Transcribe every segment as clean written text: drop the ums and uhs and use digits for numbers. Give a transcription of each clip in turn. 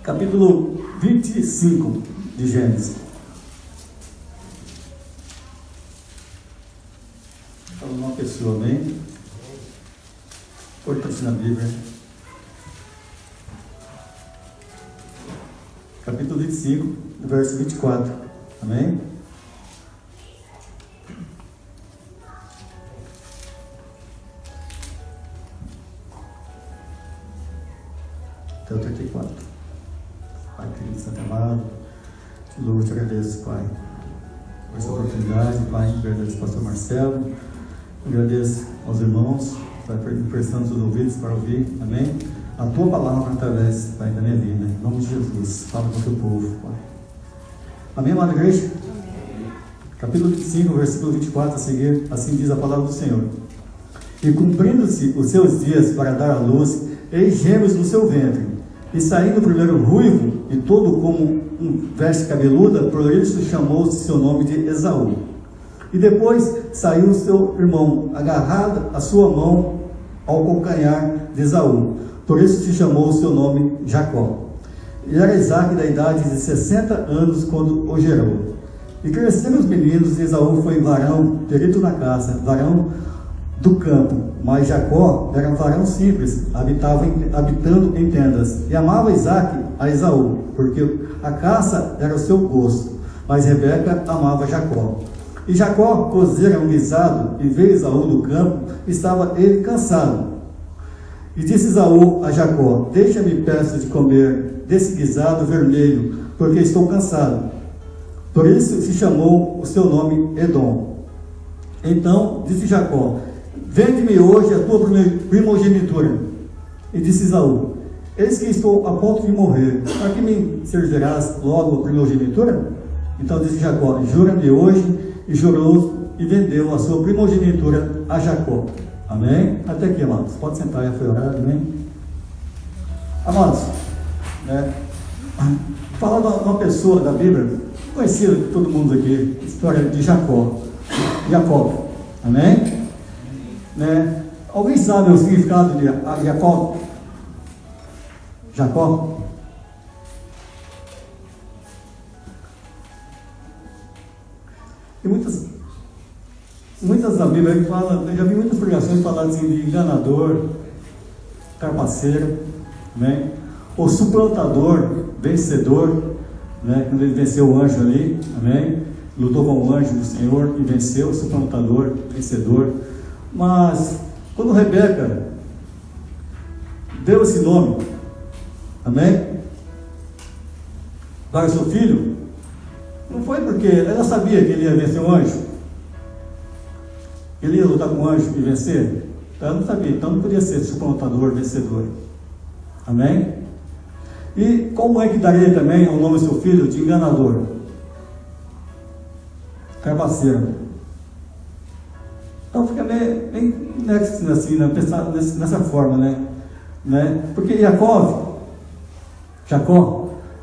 capítulo 25 de Gênesis. Fala uma pessoa, amém? Importante na Bíblia. Capítulo 25, verso 24. Amém? Até o 34. Pai querido, Santo amado, te louvo e te agradeço, Pai, por essa oportunidade, Pai. Agradeço ao pastor Marcelo, agradeço aos irmãos, Pai, por emprestando os ouvidos para ouvir, amém? A tua palavra através, Pai, da minha vida, em nome de Jesus. Fala com o teu povo, Pai. Amém, amada igreja? Capítulo 25, versículo 24 a seguir, assim diz a palavra do Senhor. E cumprindo-se os seus dias para dar à luz, eis gêmeos no seu ventre. E saindo o primeiro ruivo, e todo como veste cabeluda, por isso chamou-se seu nome de Esaú. E depois saiu o seu irmão, agarrado a sua mão ao calcanhar de Esaú. Por isso se chamou o seu nome Jacó. E era Isaque da idade de 60 anos quando o gerou. E cresceram os meninos, e Esaú foi varão, perito na caça, varão do campo. Mas Jacó era um varão simples, habitando em tendas. E amava Isaque a Esaú, porque a caça era o seu gosto. Mas Rebeca amava Jacó. E Jacó cozera um guisado, e veio Esaú do campo, estava ele cansado. E disse Esaú a Jacó: deixa-me, peço, de comer desse guisado vermelho, porque estou cansado. Por isso se chamou o seu nome Edom. Então disse Jacó: vende-me hoje a tua primogenitura. E disse Esaú: eis que estou a ponto de morrer, para que me servirás logo a primogenitura? Então disse Jacó: jura-me hoje. E jurou e vendeu a sua primogenitura a Jacó. Amém? Até aqui, amados. Pode sentar, já foi orado, amém? Amados, fala de uma pessoa da Bíblia, conhecida de todo mundo aqui, a história de Jacó. Amém? Alguém sabe o significado de Jacó? Jacó? E muitas da Bíblia falam, eu já vi muitas pregações falando assim de enganador, trapaceiro, né? O suplantador, vencedor, né? Quando ele venceu o anjo ali, amém? Lutou com o anjo do Senhor e venceu, o suplantador, vencedor. Mas quando Rebeca deu esse nome, amém? Para o seu filho, não foi porque ela sabia que ele ia vencer o anjo, ele ia lutar com o anjo e vencer. Ela não sabia, então não podia ser suplantador, vencedor. Amém? E como é que daria também o nome do seu filho de enganador? Trapaceiro. Então fica bem assim, né? Pensar nessa forma, né? Porque Jacó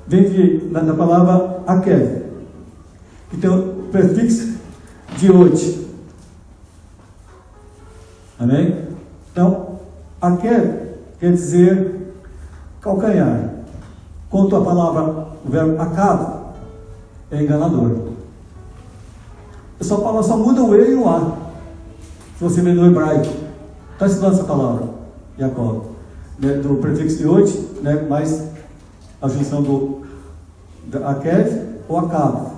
vem da palavra Akev, que tem o prefixo de Ot. Amém? Então, Akev quer dizer calcanhar. Quanto a palavra, o verbo Akav, é enganador. Essa palavra só muda o E e o A. Se você vê no hebraico, está estudando essa palavra, Jacó, né, do prefixo de Ot, né, mais a junção do Akev ou Akav.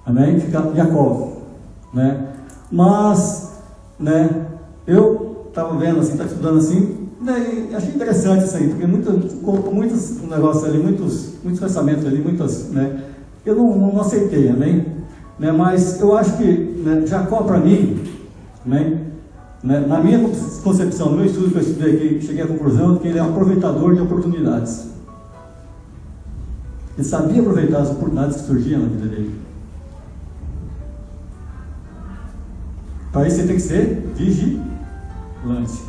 Amém? Fica Jacó, né? Mas, né, eu estava vendo assim, estava estudando assim, né, e achei interessante isso aí, porque muitos negócios ali, muitos pensamentos ali, né, eu não aceitei, amém? Né, mas eu acho que, né, Jacó para mim, né, na minha concepção, no meu estudo que eu estudei aqui, cheguei à conclusão de que ele é um aproveitador de oportunidades. Ele sabia aproveitar as oportunidades que surgiam na vida dele. Para isso você tem que ser vigilante.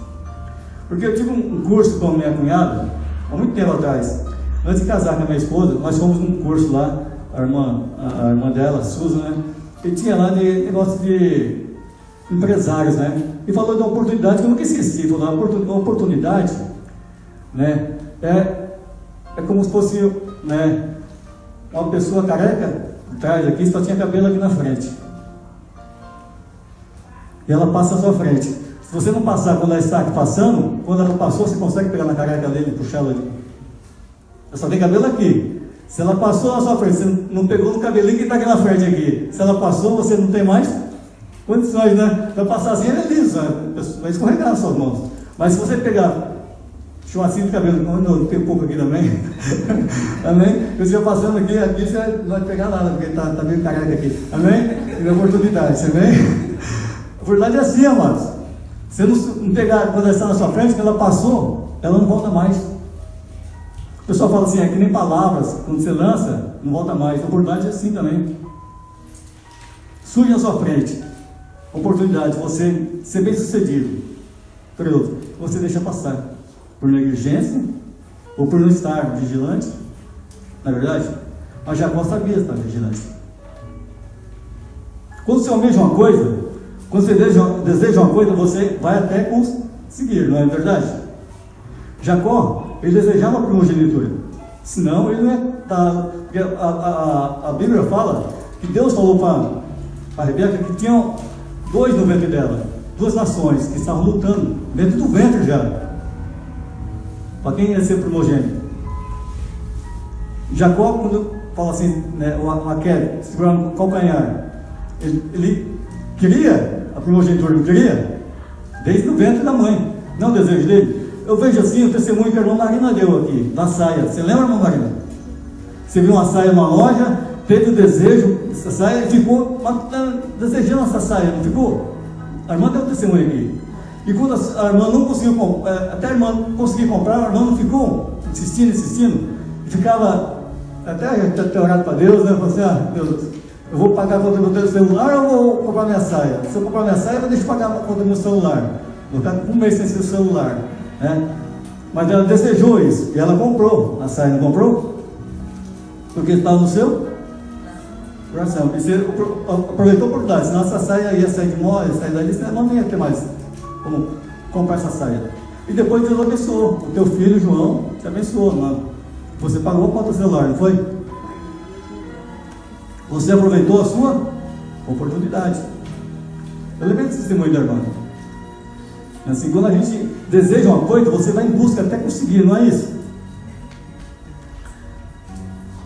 Porque eu tive um curso com a minha cunhada, há muito tempo atrás. Antes de casar com a minha esposa, nós fomos num curso lá, a irmã dela, a Susan, né? E tinha lá de negócio de empresários, né? E falou de uma oportunidade que eu nunca esqueci. Falou, uma oportunidade, né? É É como se fosse, né, uma pessoa careca atrás aqui, só tinha cabelo aqui na frente. E ela passa à sua frente. Se você não passar quando ela está aqui passando, quando ela passou, você consegue pegar na careca dele e puxar ela ali. Ela só tem cabelo aqui. Se ela passou na sua frente, você não pegou no cabelinho que está aqui na frente aqui. Se ela passou, você não tem mais condições, né? Vai passar assim, ele é liso, vai escorregar nas suas mãos. Mas se você pegar chumacinho de cabelo, não tem um pouco aqui também, amém? Você vai passando aqui você não vai pegar nada, porque está meio careca aqui, amém? E oportunidade, amém? A oportunidade é assim, amados. Se não pegar quando ela está na sua frente, que ela passou, ela não volta mais. O pessoal fala assim, é que nem palavras, quando você lança, não volta mais. A oportunidade é assim também. Surge na sua frente oportunidade, você ser bem sucedido. Curioso, você deixa passar por negligência ou por não estar vigilante. Na verdade, mas Jacó sabia estar vigilante. Quando você almeja uma coisa, quando você deseja uma coisa, você vai até conseguir, não é verdade? Jacó, ele desejava a primogenitura, senão ele não é. Porque a Bíblia fala que Deus falou para Rebeca que tinham dois no ventre dela, duas nações que estavam lutando dentro do ventre já, para quem ia ser primogênito. Jacó, quando fala assim, né, uma queda, segurando o calcanhar, ele queria a primogenitura, não queria? Desde o ventre da mãe, não é o desejo dele. Eu vejo assim o testemunho que a irmã Marina deu aqui, da saia. Você lembra, irmã Marina? Você viu uma saia numa loja, teve o desejo dessa saia e ficou desejando essa saia, não ficou? A irmã deu o testemunho aqui. E quando a irmã não conseguiu comprar, até a irmã conseguir comprar, a irmã não ficou insistindo, e ficava até ter orado para Deus, né? Falou assim, Deus, eu vou pagar a conta do meu celular ou vou comprar minha saia? Se eu comprar minha saia, eu vou deixar de pagar a conta do meu celular. Vou ficar um mês sem seu celular, né? Mas ela desejou isso, e ela comprou a saia, não comprou? Porque estava no seu coração. E você aproveitou a oportunidade, senão essa saia ia sair de moda, ia sair dali, você não ia ter mais como comprar essa saia. E depois Deus abençoou. O teu filho João te abençoou, não? Você pagou a conta do celular, não foi? Você aproveitou a sua oportunidade. Eu lembrei desse testemunho da irmã. Assim, quando a gente deseja uma coisa, você vai em busca até conseguir, não é isso?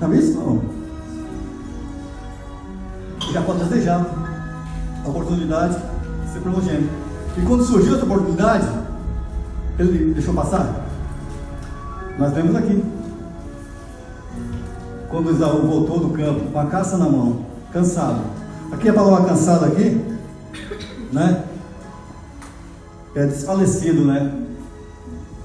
Não é isso? Não. Jacó desejava a oportunidade de ser primogênito. E quando surgiu essa oportunidade, ele deixou passar. Nós vemos aqui. Quando Esaú voltou do campo, com a caça na mão, cansado. Aqui a palavra cansado aqui, né? É desfalecido, né?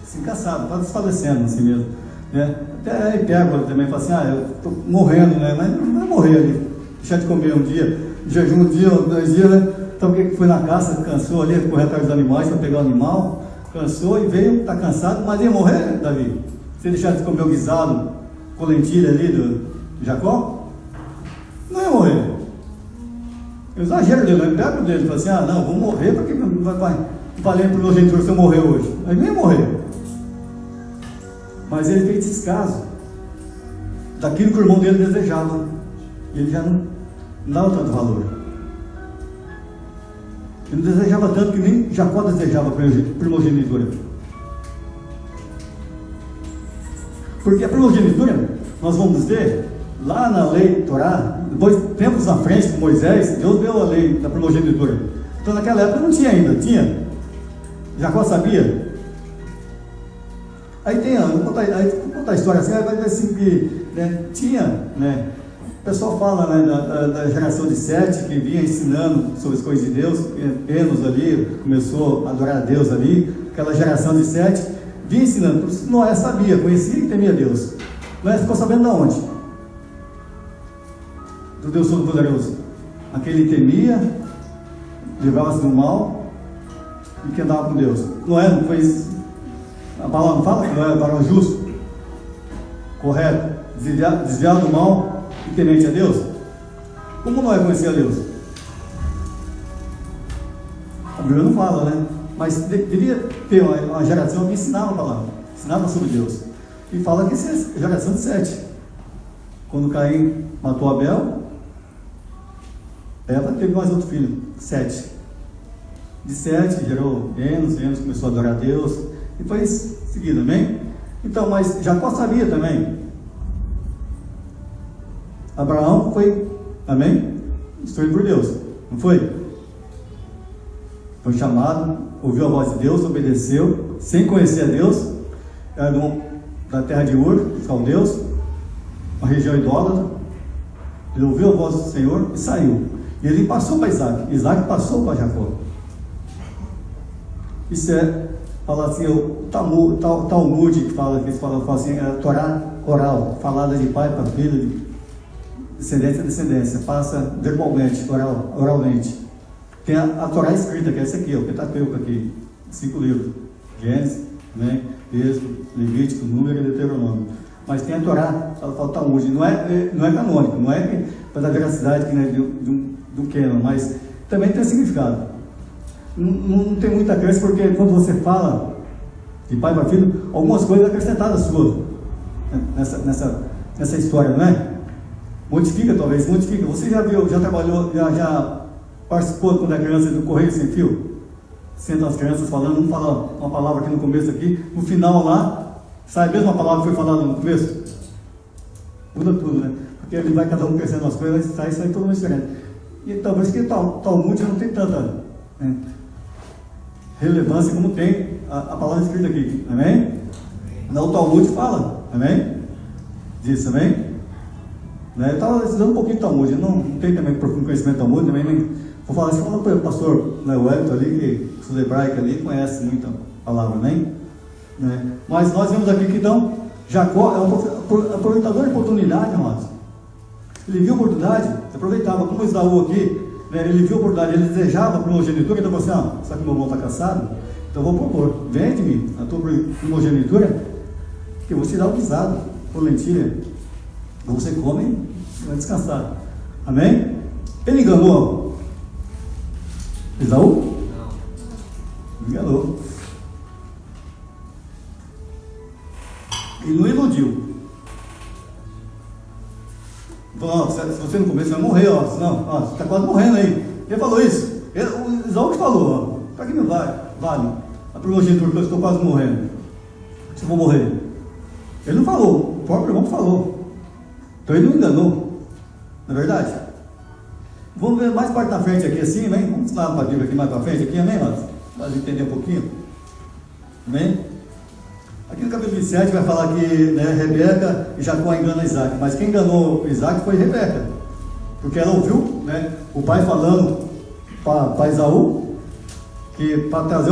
Assim, cansado, está desfalecendo assim mesmo, né? Até a hipérbole também fala assim, eu estou morrendo, né? Mas não vai morrer ali, deixar de comer um dia, jejum um dia, 2 dias, né? Então o que foi na caça, cansou ali, correr atrás dos animais para pegar o animal, cansou e veio, está cansado, mas ia morrer, Davi? Se ele deixasse de comer o guisado com lentilha ali do Jacó, não ia morrer. O exagero dele, o hipérbole dele, fala assim, não, vou morrer porque vai valer para o progenitor se eu morrer hoje. Aí nem ia morrer. Mas ele fez descaso daquilo que o irmão dele desejava. Ele já não dava tanto valor. Ele não desejava tanto que nem Jacó desejava a primogenitura. Porque a primogenitura, nós vamos ver, lá na lei Torá, depois, tempos na frente com Moisés, Deus deu a lei da primogenitura. Então naquela época não tinha ainda, tinha? Jacó sabia? Aí tem, vou contar a história assim, vai ver assim que, né, tinha, né? O pessoal fala, né, da geração de Sete, que vinha ensinando sobre as coisas de Deus, Enos ali, começou a adorar a Deus ali, aquela geração de Sete, vinha ensinando, Noé sabia, conhecia e temia Deus. Noé ficou sabendo de onde? Do Deus Todo-Poderoso. Aquele temia, levava-se do mal e que andava com Deus. Noé não fez, a palavra não fala que Noé era varão justo, correto, desviado do mal e temente a Deus? Como Noé conhecia a Deus? A Bíblia não fala, né? Mas devia ter uma geração que ensinava a palavra, ensinava sobre Deus. E fala que essa é a geração de Sete. Quando Caim matou Abel, Eva teve mais outro filho, Sete. De Sete gerou Enos começou a adorar a Deus, e foi seguido, amém? Então, mas Jacó sabia também. Abraão foi, amém? Instruído por Deus, não foi? Foi chamado, ouviu a voz de Deus, obedeceu, sem conhecer a Deus, era da terra de Ur, dos caldeus, uma região idólatra. Ele ouviu a voz do Senhor e saiu. E ele passou para Isaac, Isaac passou para Jacó. Isso é, fala assim, o Talmud, que fala assim, é a Torá oral, falada de pai para filho, de descendência a descendência, passa verbalmente, oralmente. Tem a Torá escrita, que é essa aqui, o Pentateuco aqui, 5 livros, Gênesis, né, Êxodo, Levítico, Número e Deuteronômio. Mas tem a Torá, ela fala Talmud, não é canônico, não é para dar veracidade que, né, do canon, mas também tem significado. Não tem muita crença, porque quando você fala de pai para filho, algumas coisas acrescentadas suas nessa história, não é? Modifica, talvez, modifica. Você já viu, já trabalhou, já participou quando é criança do Correio Sem Fio? Sendo as crianças falando, um fala uma palavra aqui no começo aqui, no final lá, sai a mesma palavra que foi falada no começo? Muda tudo, né? Porque ele vai cada um crescendo as coisas, sai todo mundo diferente. E talvez que Talmud não tem tanta relevância como tem a palavra escrita aqui, amém? Não, o Talmud fala, amém? Diz, amém? Eu estava estudando um pouquinho de Talmud, não tenho também profundo conhecimento de Talmud, também nem vou falar assim, fala para o pastor Wellington ali, que estuda hebraico ali, conhece muita palavra, amém? Mas nós vemos aqui que então, Jacó é um aproveitador de oportunidade, amados. Ele viu a oportunidade, aproveitava, como Esaú aqui, ele viu a oportunidade, ele desejava a primogenitura, então falou assim, sabe que meu irmão está cansado? Então eu vou propor, vende-me a tua primogenitura, que eu vou te dar o guisado, por lentilha, você come e vai descansar, amém? Ele enganou Esaú? Não. Enganou. Ele não iludiu. Falou, se você não comer, você vai morrer, senão, você está quase morrendo aí. Ele falou isso. O Esaú que falou, para que me vale a primogenitura, porque eu estou quase morrendo. Se eu vou morrer. Ele não falou, o próprio irmão falou. Então ele não enganou. Não é verdade? Vamos ver mais parte da frente aqui assim, amém? Vamos lá para a Bíblia aqui mais para frente, aqui, amém, mas para entender um pouquinho. Amém? Aqui no capítulo 27 vai falar que Rebeca e Jacó enganam Isaac, mas quem enganou Isaac foi Rebeca, porque ela ouviu o pai falando para Esaú que para trazer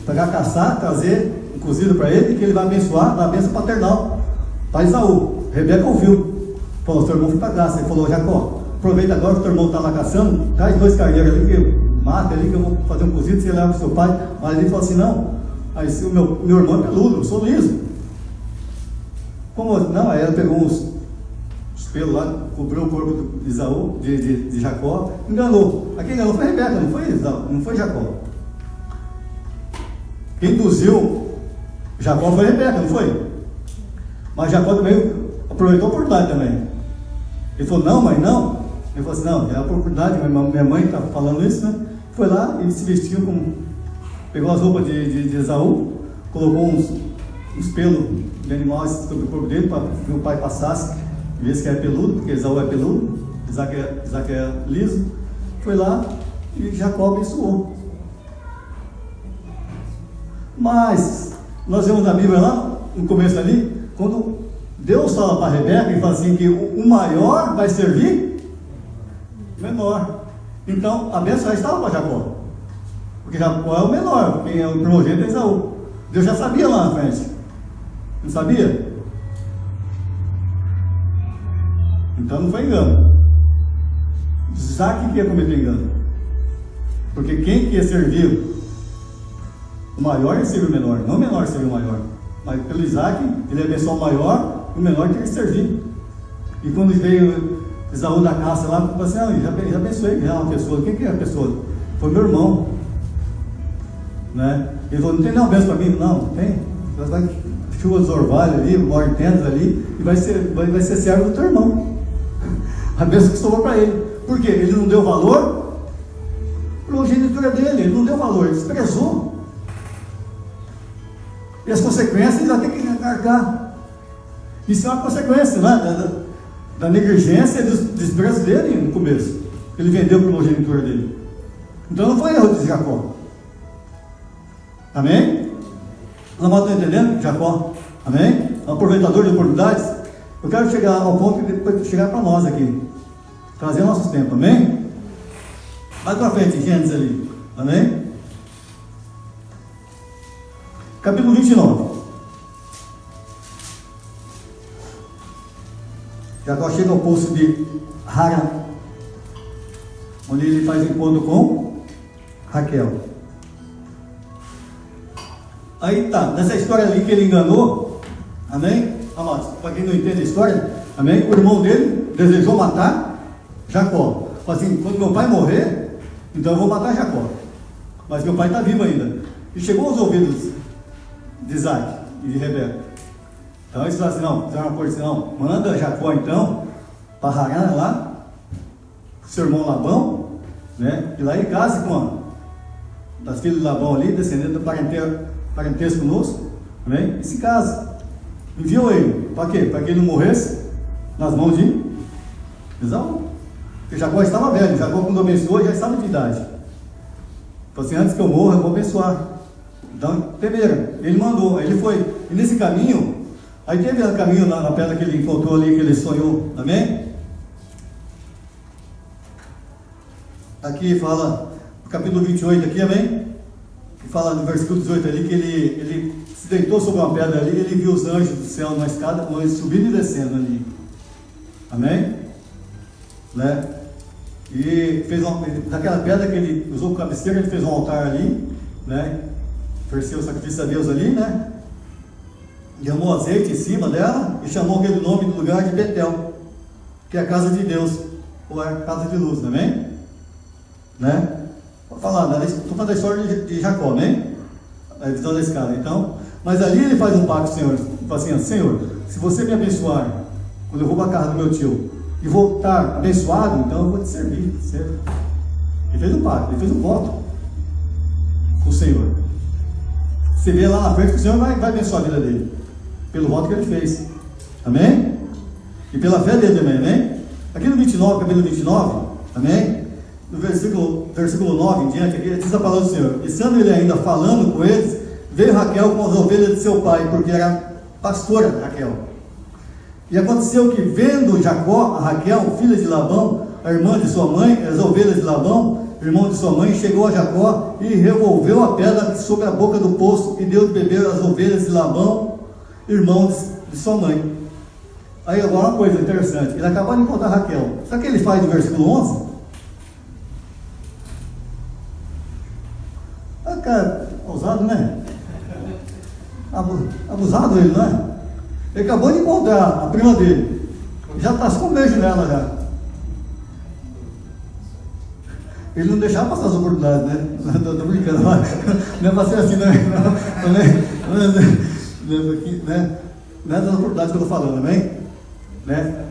pegar caçar, trazer um cozido para ele, que ele vai abençoar na bênção paternal para Esaú. Rebeca ouviu, falou, seu irmão foi para caça. Ele falou, Jacó, aproveita agora que o teu irmão está lá caçando, traz 2 carneiros ali, que mata ali, que eu vou fazer um cozido, você leva para o seu pai. Mas ele falou assim, não. Aí o meu irmão é peludo, eu sou liso. Como? Não, aí ela pegou uns pelos lá, cobriu o corpo de Esaú, de Jacó, enganou. A quem enganou foi Rebeca, não foi Jacó. Quem induziu Jacó foi Rebeca, não foi? Mas Jacó também aproveitou a oportunidade também. Ele falou, não, mãe, não. Ele falou assim, não, é a oportunidade, minha mãe está falando isso, né? Foi lá e se vestiu como... Pegou as roupas de Esaú, colocou uns pelos de animais sobre o corpo dele para que o pai passasse, e visse que era peludo, porque Esaú é peludo, Isaac é liso. Foi lá e Jacó abençoou. Mas nós vemos na Bíblia lá, no começo ali, quando Deus fala para Rebeca e fala assim que o maior vai servir o menor. Então a bênção já estava para Jacó. Porque Jacó é o menor, quem é o primogênito é Esaú. Deus já sabia lá na frente. Não sabia? Então não foi engano. Isaac que ia cometer engano. Porque quem que ia servir o maior ia servir o menor. Não o menor servir o maior. Mas pelo Isaac, ele ia abençoar o maior, o menor tinha que servir. E quando veio Esaú da caça lá, falou assim, já abençoei uma pessoa. Quem que é a pessoa? Foi meu irmão. Ele falou, não tem nenhuma bênção para mim? Não, tem. Deus vai chuva dos orvalhos ali, mora em tendas ali, e vai ser servo do teu irmão. A bênção que sobrou para ele. Por quê? Ele não deu valor para a genitura dele, ele não deu valor, ele desprezou. E as consequências ele vai ter que arcar. Isso é uma consequência, né, da negligência e do desprezo dele no começo. Ele vendeu para a genitura dele. Então não foi erro de Jacó. Amém? Não estão entendendo? Jacó. Amém? Um aproveitador de oportunidades. Eu quero chegar ao ponto que depois chegar para nós aqui. Trazer nossos tempos. Amém? Mais para frente, Gênesis ali. Amém? Capítulo 29. Jacó chega ao poço de Haran, onde ele faz encontro com Raquel. Aí tá, nessa história ali que ele enganou, amém? Amados, para quem não entende a história, amém? O irmão dele desejou matar Jacó. Falou assim: quando meu pai morrer, então eu vou matar Jacó. Mas meu pai está vivo ainda. E chegou aos ouvidos de Isaac e de Rebeca. Então eles falaram assim: não, fizeram uma coisa assim, não, manda Jacó então para Harã lá, seu irmão Labão, né? E lá ele case com a das filhas de Labão ali, descendendo do parentesco conosco, amém? E se casa. Enviou ele, para quê? Para que ele não morresse nas mãos de Esaú. Porque Jacó estava velho, Jacó quando abençoou já estava de idade. Falou assim: antes que eu morra eu vou abençoar. Então temeram, ele mandou, aí ele foi. E nesse caminho, aí teve o caminho na pedra que ele encontrou ali, que ele sonhou, amém? Aqui fala, no capítulo 28 aqui, amém? Que fala no versículo 18 ali, que ele se deitou sobre uma pedra ali, ele viu os anjos do céu numa escada, anjos subindo e descendo ali, amém? Né? E fez naquela pedra que ele usou como cabeceira, ele fez um altar ali, né? Ofereceu o sacrifício a Deus ali, né? Derramou azeite em cima dela e chamou aquele nome do lugar de Betel, que é a casa de Deus, ou é a casa de luz, amém? Né? Vou falar, estou falando da história de Jacó, né? A visão da escada. Então, mas ali ele faz um pacto, Senhor. Ele fala assim: Senhor, se você me abençoar quando eu vou para a casa do meu tio e voltar abençoado, então eu vou te servir. Certo? Ele fez um pacto, ele fez um voto com o Senhor. Você vê lá na frente que o Senhor vai abençoar a vida dele, pelo voto que ele fez, amém? E pela fé dele também, amém? Aqui no 29, capítulo 29, amém? No versículo 9 em diante, aqui diz a palavra do Senhor: e sendo ele ainda falando com eles, veio Raquel com as ovelhas de seu pai, porque era pastora Raquel. E aconteceu que, vendo Jacó, a Raquel, filha de Labão, a irmã de sua mãe, as ovelhas de Labão, irmão de sua mãe, chegou a Jacó e revolveu a pedra sobre a boca do poço e deu de beber as ovelhas de Labão, irmão de sua mãe. Aí agora uma coisa interessante, ele acabou de encontrar Raquel. Sabe o que ele faz no versículo 11? Ah, cara, ousado, né? Abusado ele, não é? Ele acabou de encontrar a prima dele, já está com um beijo nela já. Ele não deixava passar as oportunidades, né? Estou brincando, não é para ser assim, não é das oportunidades que eu estou falando, amém? Né?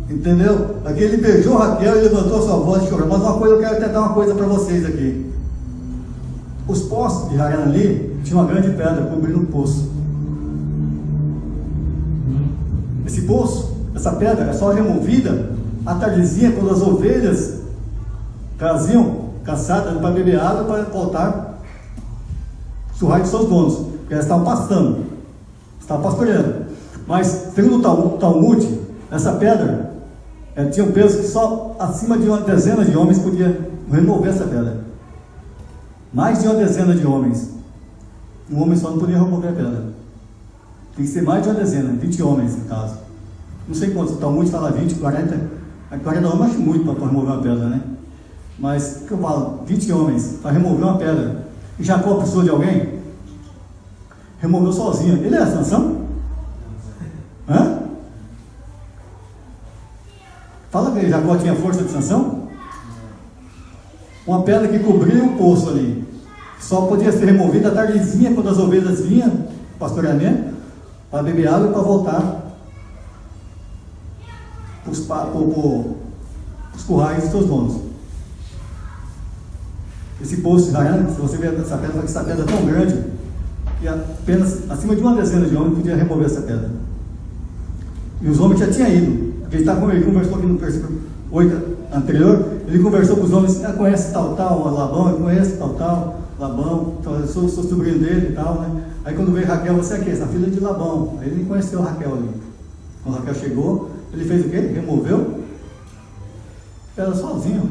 Entendeu? Aqui ele beijou Raquel e levantou sua voz e chorou. Mas uma coisa, eu quero até dar uma coisa para vocês aqui. Os poços de Harã ali tinha uma grande pedra cobrindo o poço. Esse poço, essa pedra é só removida à tardezinha, quando as ovelhas traziam cansadas para beber água, para voltar surrar de seus donos, porque elas estavam pastando, estavam pastoreando. Mas segundo o Talmud, essa pedra tinha um peso que só acima de uma dezena de homens podia remover essa pedra. Mais de uma dezena de homens. Um homem só não podia remover a pedra. Tem que ser mais de uma dezena, 20 homens no caso. Não sei quantos, o Talmud fala 20, 40. 40 homens acho muito para remover uma pedra, né? Mas o que eu falo? 20 homens para remover uma pedra. E Jacó precisou de alguém? Removeu sozinho. Ele era Sansão? Hã? Fala que Jacó tinha força de Sansão? Uma pedra que cobriu o poço ali. Só podia ser removido à tardezinha, quando as ovelhas vinham, pastoreamento, para beber água e para voltar para os currais dos seus donos. Esse poço de Rayana, se você ver essa pedra é tão grande, que apenas acima de uma dezena de homens podia remover essa pedra. E os homens já tinham ido. Porque ele conversou aqui no versículo 8 anterior, ele conversou com os homens, conhece tal, Labão, eu conheço tal, Labão, então eu sou sobrinho dele e tal, né? Aí quando veio Raquel, você é quem? Essa filha de Labão. Aí ele conheceu Raquel ali. Quando Raquel chegou, ele fez o quê? Removeu ela sozinho.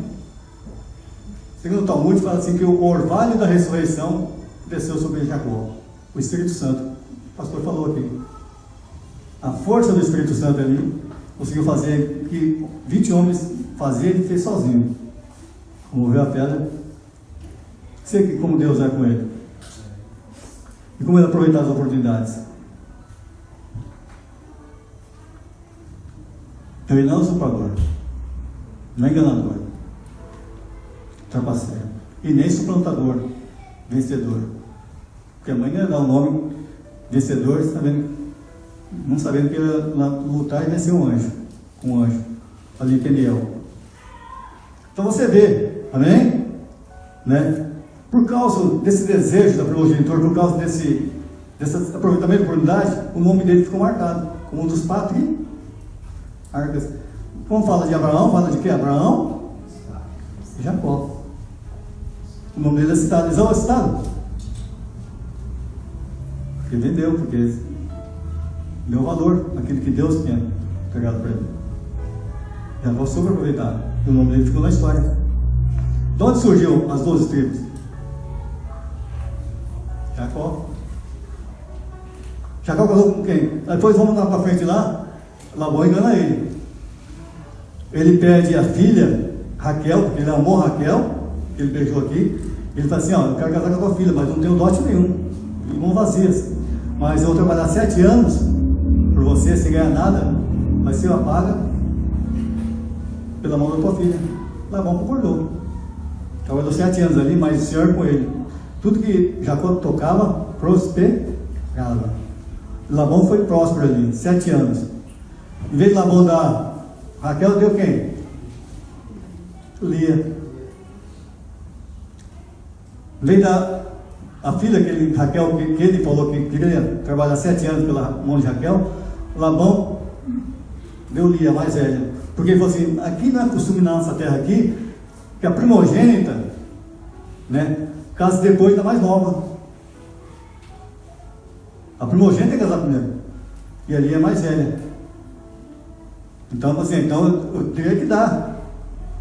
Segundo o Talmud, fala assim que o orvalho da ressurreição desceu sobre Jacó, o Espírito Santo. O pastor falou aqui. A força do Espírito Santo ali conseguiu fazer o que 20 homens faziam, ele fez sozinho. Removeu a pedra. Sei como Deus é com ele. E como ele aproveitar as oportunidades. Então ele não é usurpador, não é enganador, trapaceiro, e nem suplantador, vencedor. Porque amanhã dá o nome vencedor, não sabendo que ele ia lutar e vencer um anjo, ali em Peniel. Então você vê, amém? Né? Por causa desse desejo da primogenitura, por causa desse aproveitamento da oportunidade, o nome dele ficou marcado como um dos patriarcas. Como fala de Abraão, fala de quê? Abraão e Jacó. O nome dele é citado. Esaú é citado? Porque vendeu, porque deu valor naquilo que Deus tinha entregado para ele. Jacó soube aproveitar. E o nome dele ficou na história. De onde surgiu as 12 tribos? Jacó. Jacó casou com quem? Depois vamos lá para frente lá. Labão engana ele. Ele pede a filha Raquel, porque ele amou Raquel, que ele beijou aqui. Ele fala assim: ó, eu quero casar com a tua filha, mas não tenho dote nenhum, e mãos vazias. Mas eu vou trabalhar 7 anos por você sem ganhar nada, mas você paga pela mão da tua filha. Labão concordou. Trabalhou 7 anos ali, mas o Senhor com ele. Tudo que Jacó tocava, prosperava. Labão foi próspero ali, 7 anos. Em vez de Labão dar Raquel, deu quem? Lia. Em vez da a filha que Raquel, que ele falou que queria trabalhar 7 anos pela mão de Raquel, Labão deu Lia, mais velha. Porque ele falou assim: aqui não é costume na nossa terra aqui, que a primogênita, né, casa depois da mais nova. A primogênita é casar primeiro. E a Lia é mais velha. Então, assim, eu teria que dar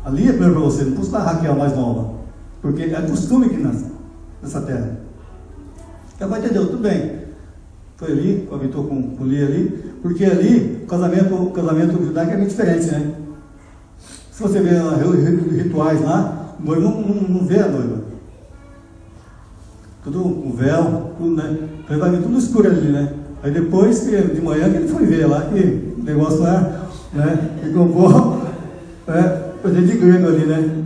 a Lia primeiro para você, não posso dar a Raquel mais nova, porque é costume aqui nessa terra. Então vai entender, tudo bem. Foi ali, habitou com Lia ali, porque ali o casamento judaico é bem diferente, né? Se você vê rituais lá, o noivo não vê a noiva. Tudo com véu, tudo, né? Então vai ver tudo escuro ali, né? Aí depois, de manhã, que ele foi ver lá, que o negócio lá, né? E comprou, coisa de grego ali, né?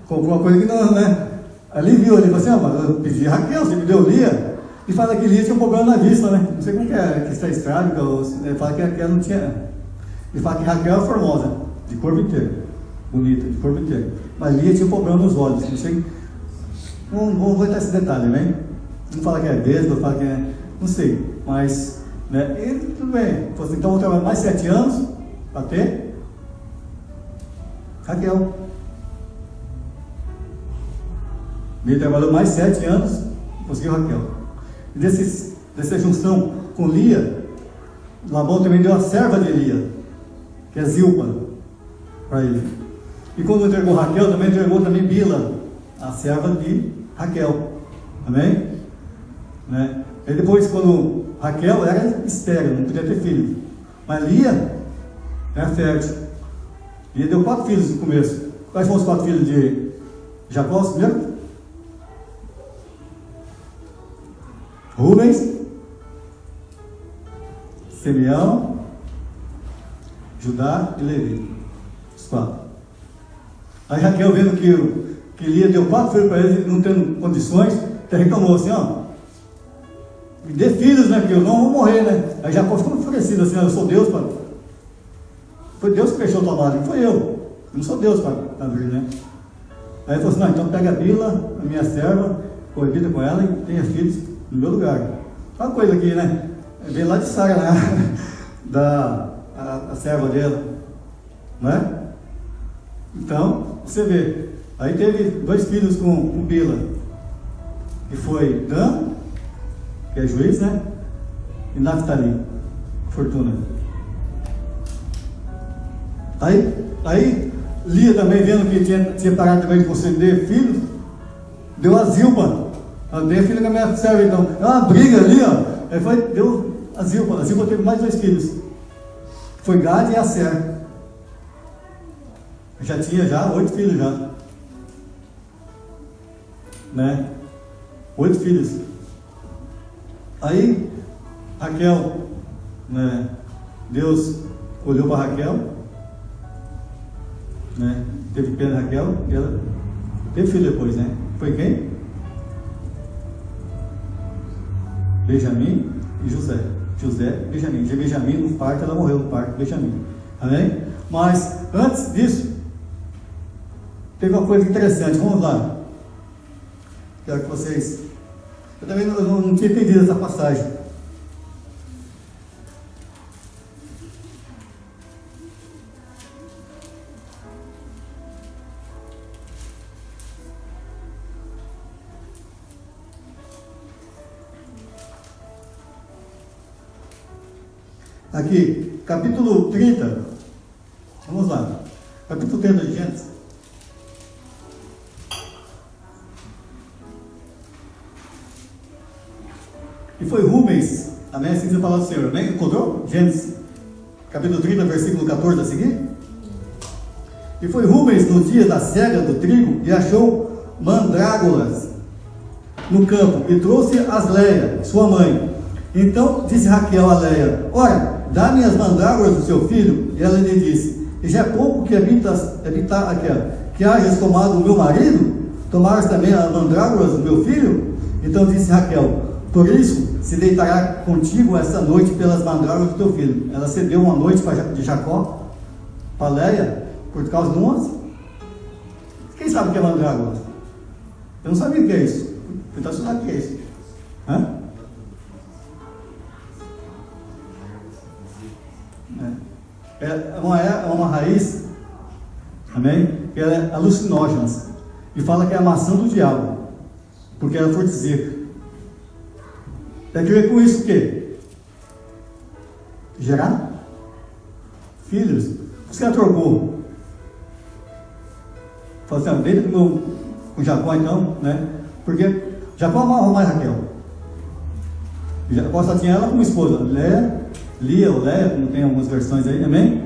Comprou uma coisa que não, né? Ali viu, ali falou assim: mas eu pedi a Raquel, você me deu Lia. E fala que Lia tinha um problema na vista, né? Não sei como que é, que está estrábica, ou fala que Raquel não tinha. Ele fala que Raquel é formosa, de corpo inteiro, bonita, de corpo inteiro. Mas Lia tinha um problema nos olhos, não sei. Não vou entrar esse detalhe, né? Não fala que é vesga, fala que é. Não sei, mas. Né? E tudo bem. Então vou trabalhar mais 7 anos para ter Raquel. Ele trabalhou mais 7 anos e conseguiu Raquel. E dessa junção com Lia, Labão também deu a serva de Lia, que é Zilpa, para ele. E quando entregou Raquel, também entregou Bila, a serva de Raquel. Amém? Né? E depois, quando Raquel era estéril, não podia ter filho. Mas Lia era fértil. Lia deu 4 filhos no começo. Quais foram os 4 filhos de Jacó? Primeiro? Rubens, Simeão, Judá e Levi. Os 4. Aí Raquel, vendo que Lia deu 4 filhos para ele, não tendo condições, ele reclamou assim, ó, me dê filhos, né, porque eu não vou morrer, né? Aí Jacó ficou enfurecido assim, eu sou Deus, pai. Foi Deus que fechou tua barriga, não foi eu não sou Deus para vir, né? Aí ele falou assim, não, então pega a Bila, a minha serva, coabita com ela e tenha filhos no meu lugar. Uma coisa aqui, né? Veio lá de Sara, né? a serva dela, né? Então, você vê, aí teve 2 filhos com Bila, que foi Dan, que é juiz, né? E Naftali, fortuna. Aí Lia também, vendo que tinha parado também de conceder filhos, deu a Zilpa. Dei a filha com a minha serva, então. Uma briga ali, ó. Aí deu a Zilpa. A Zilpa teve mais 2 filhos. Foi Gad e Aser. Já tinha 8 filhos já. Né? 8 filhos. Aí Raquel, né? Deus olhou para Raquel, né? Teve pena de Raquel e ela teve filho depois, né? Foi quem? Benjamim e José. Benjamim. De Benjamim no parto, ela morreu no parto, Benjamim. Amém? Mas antes disso, teve uma coisa interessante. Vamos lá. Quero que vocês. Eu também não tinha entendido essa passagem. Aqui, capítulo 30, vamos lá, capítulo 30 de Gênesis. E foi Rubens, amém? Assim diz a palavra do Senhor, amém? Encontrou? Gênesis, capítulo 30, versículo 14 a seguir. E foi Rubens no dia da cega do trigo e achou mandrágoras no campo e trouxe as Leia, sua mãe. Então disse Raquel a Leia: ora, dá-me as mandrágoras do seu filho. E ela lhe disse: e já é pouco que habitar aquela, que hajas tomado o meu marido? Tomaras também as mandrágoras do meu filho? Então disse Raquel: por isso se deitará contigo esta noite pelas mandrágoras do teu filho. Ela cedeu uma noite de Jacó para Leia por causa de umas. Quem sabe o que é mandrágoras? Eu não sabia o que é isso. Fui estar estudando o que é isso. Hã? É uma raiz, amém? Que ela é alucinógena. E fala que é a maçã do diabo, porque ela for dizer. Tem que ver com isso o quê? Gerar filhos. Por isso que ela trocou. Falou assim, deita com Jacó então, né? Porque Jacó amava mais Raquel. Jacó só tinha ela como esposa, Lia ou Leia, como tem algumas versões aí, amém?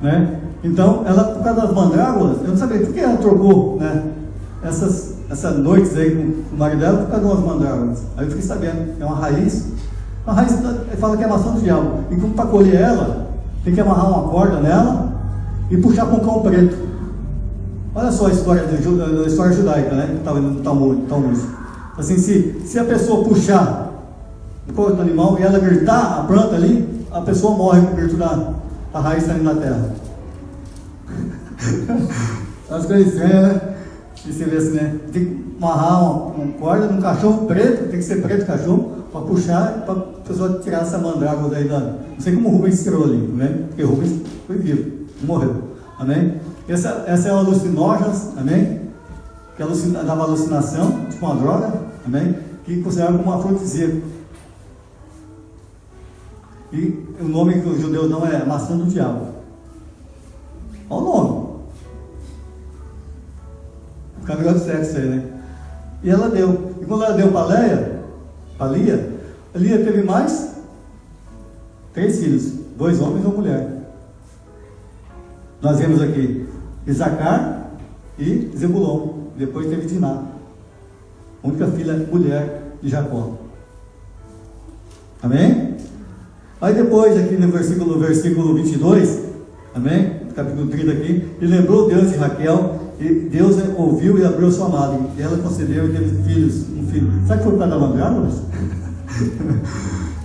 Né? Então, ela, por causa das mandrágoras, eu não sabia por que ela trocou, né? Essas noites aí com o marido dela, por causa de umas mandrágoras. Aí eu fiquei sabendo, é uma raiz fala que é a maçã do diabo. E como para colher ela, tem que amarrar uma corda nela e puxar com um cão preto. Olha só a história judaica, né? Que estava no Talmud. Assim, se a pessoa puxar o corpo do animal e ela gritar a planta ali, a pessoa morre com o grito da raiz saindo da terra. As coisas estranhas, né? E você vê assim, né? Tem que amarrar uma corda num cachorro preto, tem que ser preto o cachorro, para puxar, para a pessoa tirar essa mandrágora daí. Não sei como o Rubens tirou ali, né? Porque o Rubens foi vivo, morreu. Amém? Essa é a alucinógena, amém? Que dava alucinação, tipo uma droga, amém? Que considerava como uma afrodisíaco. E o nome que o judeu dão é maçã do diabo. Olha o nome. Fica negócio de sexo aí, né? E ela deu. E quando ela deu para Lia, a Lia teve mais 3 filhos, 2 homens e uma mulher. Nós vemos aqui Isacar e Zebulon. Depois teve Diná, a única filha mulher de Jacó. Amém? Aí depois, aqui no versículo 22, amém? Capítulo 30 aqui, e lembrou Deus de Raquel e Deus ouviu e abriu sua amada, e ela concedeu e teve filhos, um filho. Sabe que foi por causa da mandrava?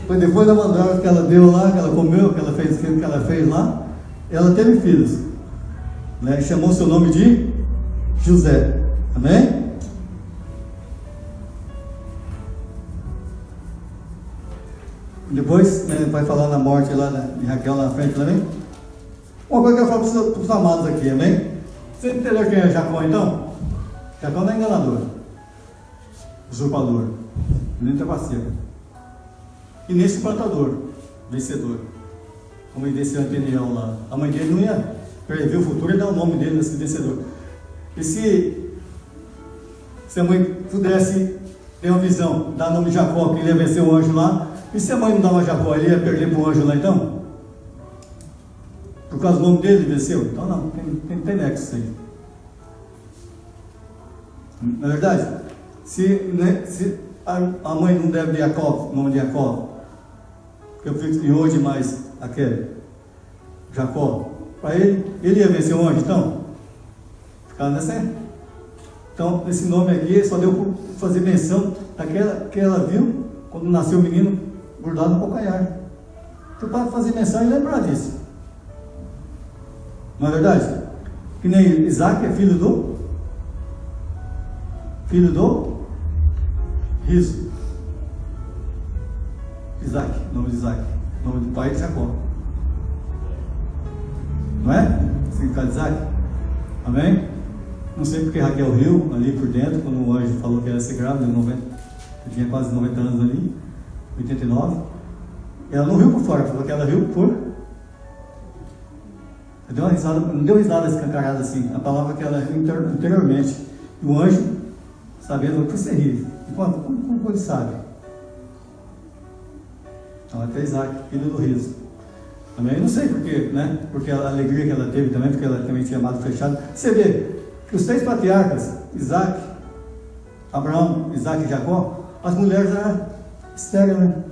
Foi depois da mandrava que ela deu lá, que ela comeu, que ela fez aquilo que ela fez lá, ela teve filhos, né? Chamou seu nome de José. Amém? Depois, né, vai falar na morte lá de Raquel lá na frente também. Uma coisa que eu falo para os amados aqui, amém? Você entendeu quem é Jacó então? Jacó não é enganador, usurpador, nem trapaceiro, e nem suplantador, vencedor, como ele venceu em Peniel lá. A mãe dele não ia prever o futuro e dar o nome dele nesse vencedor. E se a mãe pudesse ter uma visão, dar o nome de Jacó, que ele ia vencer o anjo lá, e se a mãe não dava Jacó, ele ia perder para o anjo lá então? Por causa do nome dele, ele venceu? Então não, tem nexo isso aí. Na verdade, se a mãe não deve de Jacó, o nome de Jacó, que eu fiz e hoje mais aquele Jacó, para ele ia vencer o anjo então? Ficava nessa. Então, esse nome aqui só deu para fazer menção daquela que ela viu quando nasceu o menino grudado no calcanhar. Então, para fazer menção e lembrar disso. Não é verdade? Que nem Isaac é filho do riso. Isaac, nome de Isaac, nome do pai de Jacó. Não é? Significado de Isaac? Amém? Não sei porque Raquel riu ali por dentro, quando o anjo falou que ela ia ser grávida, eu tinha quase 90 anos ali, 89. Ela não riu por fora, falou que ela riu por... Deu uma risada, não deu risada escancarada assim, a palavra que ela riu interiormente. E o anjo, sabendo, por que você ri? E como ele sabe? Então, até Isaac, filho do riso. Também, eu não sei porquê, né? Porque a alegria que ela teve também, porque ela também tinha amado fechado. Você vê que os 3 patriarcas, Isaac, Abraão, Isaac e Jacó, as mulheres eram estéreis, né?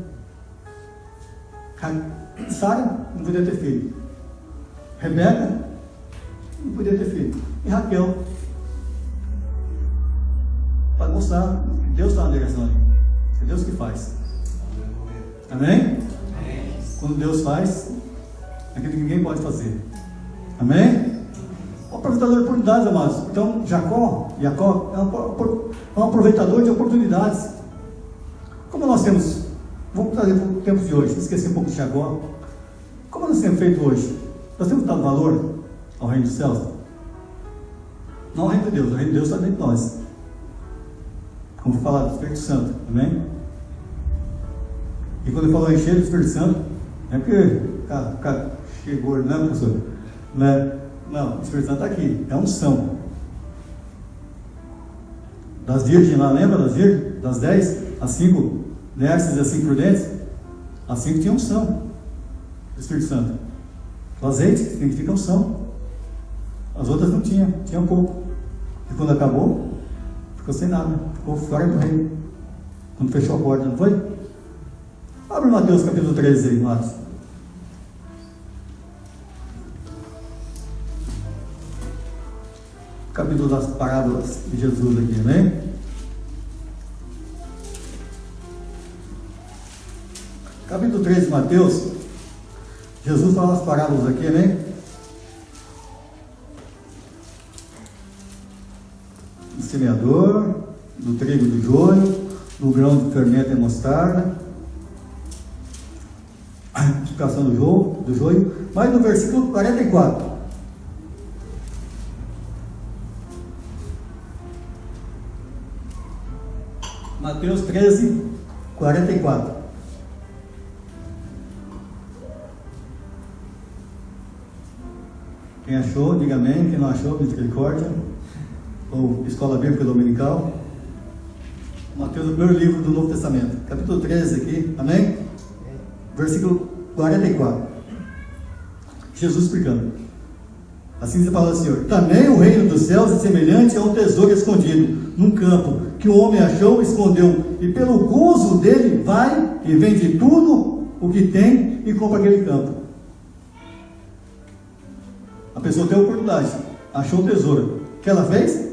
Sara não podia ter filho. Rebeca não podia ter filho. E Raquel, para mostrar que Deus está na direção ali. É Deus que faz. Amém? Quando Deus faz, é aquilo que ninguém pode fazer. Amém? O aproveitador de oportunidades, amados. Então, Jacó é um aproveitador de oportunidades. Como nós temos, vamos trazer para o tempo de hoje, esquecer um pouco de Jacó. Como nós temos feito hoje? Nós temos dado valor ao reino dos céus? Não ao reino de Deus, o reino de Deus está dentro de nós. Como falar do Espírito Santo, amém? E quando eu falo encher do Espírito Santo, é porque chegou, não é, professor? Não, o Espírito Santo está aqui, é unção. Das virgens lá, lembra das virgens? Das 10, as 5 nércias e as 5 prudentes? As 5 tinham unção do Espírito Santo. O azeite significa unção. As outras não tinham pouco. E quando acabou, ficou sem nada, ficou fora do reino. Quando fechou a porta, não foi? Abre Mateus capítulo 13 aí, Marcos. Capítulo das parábolas de Jesus aqui, né? Capítulo 13 de Mateus. Jesus fala as parábolas aqui, né? Do semeador, do trigo e do joio, do grão do fermento e mostarda, explicação do joio, mas no versículo 44. Mateus 13, 44. Quem achou, diga amém. Quem não achou, misericórdia. Ou Escola Bíblica Dominical. Mateus, o primeiro livro do Novo Testamento. Capítulo 13 aqui, amém? Versículo 44. Jesus explicando. Assim se fala o Senhor: também o reino dos céus é semelhante a um tesouro escondido num campo, que o homem achou e escondeu, e pelo gozo dele vai e vende tudo o que tem e compra aquele campo. A pessoa tem a oportunidade, achou o tesouro, que ela fez?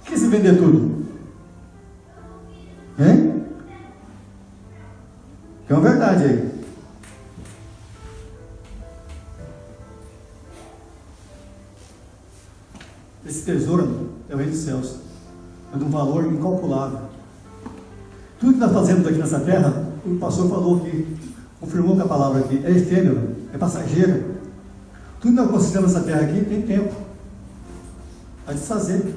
Que se vender tudo? Hein? É uma verdade aí. Esse tesouro é o reino dos céus. É de um valor incalculável. Tudo que nós fazemos aqui nessa terra, o pastor falou aqui, confirmou que a palavra aqui é efêmero, é passageira. Tudo que nós consideramos nessa terra aqui tem tempo a desfazer.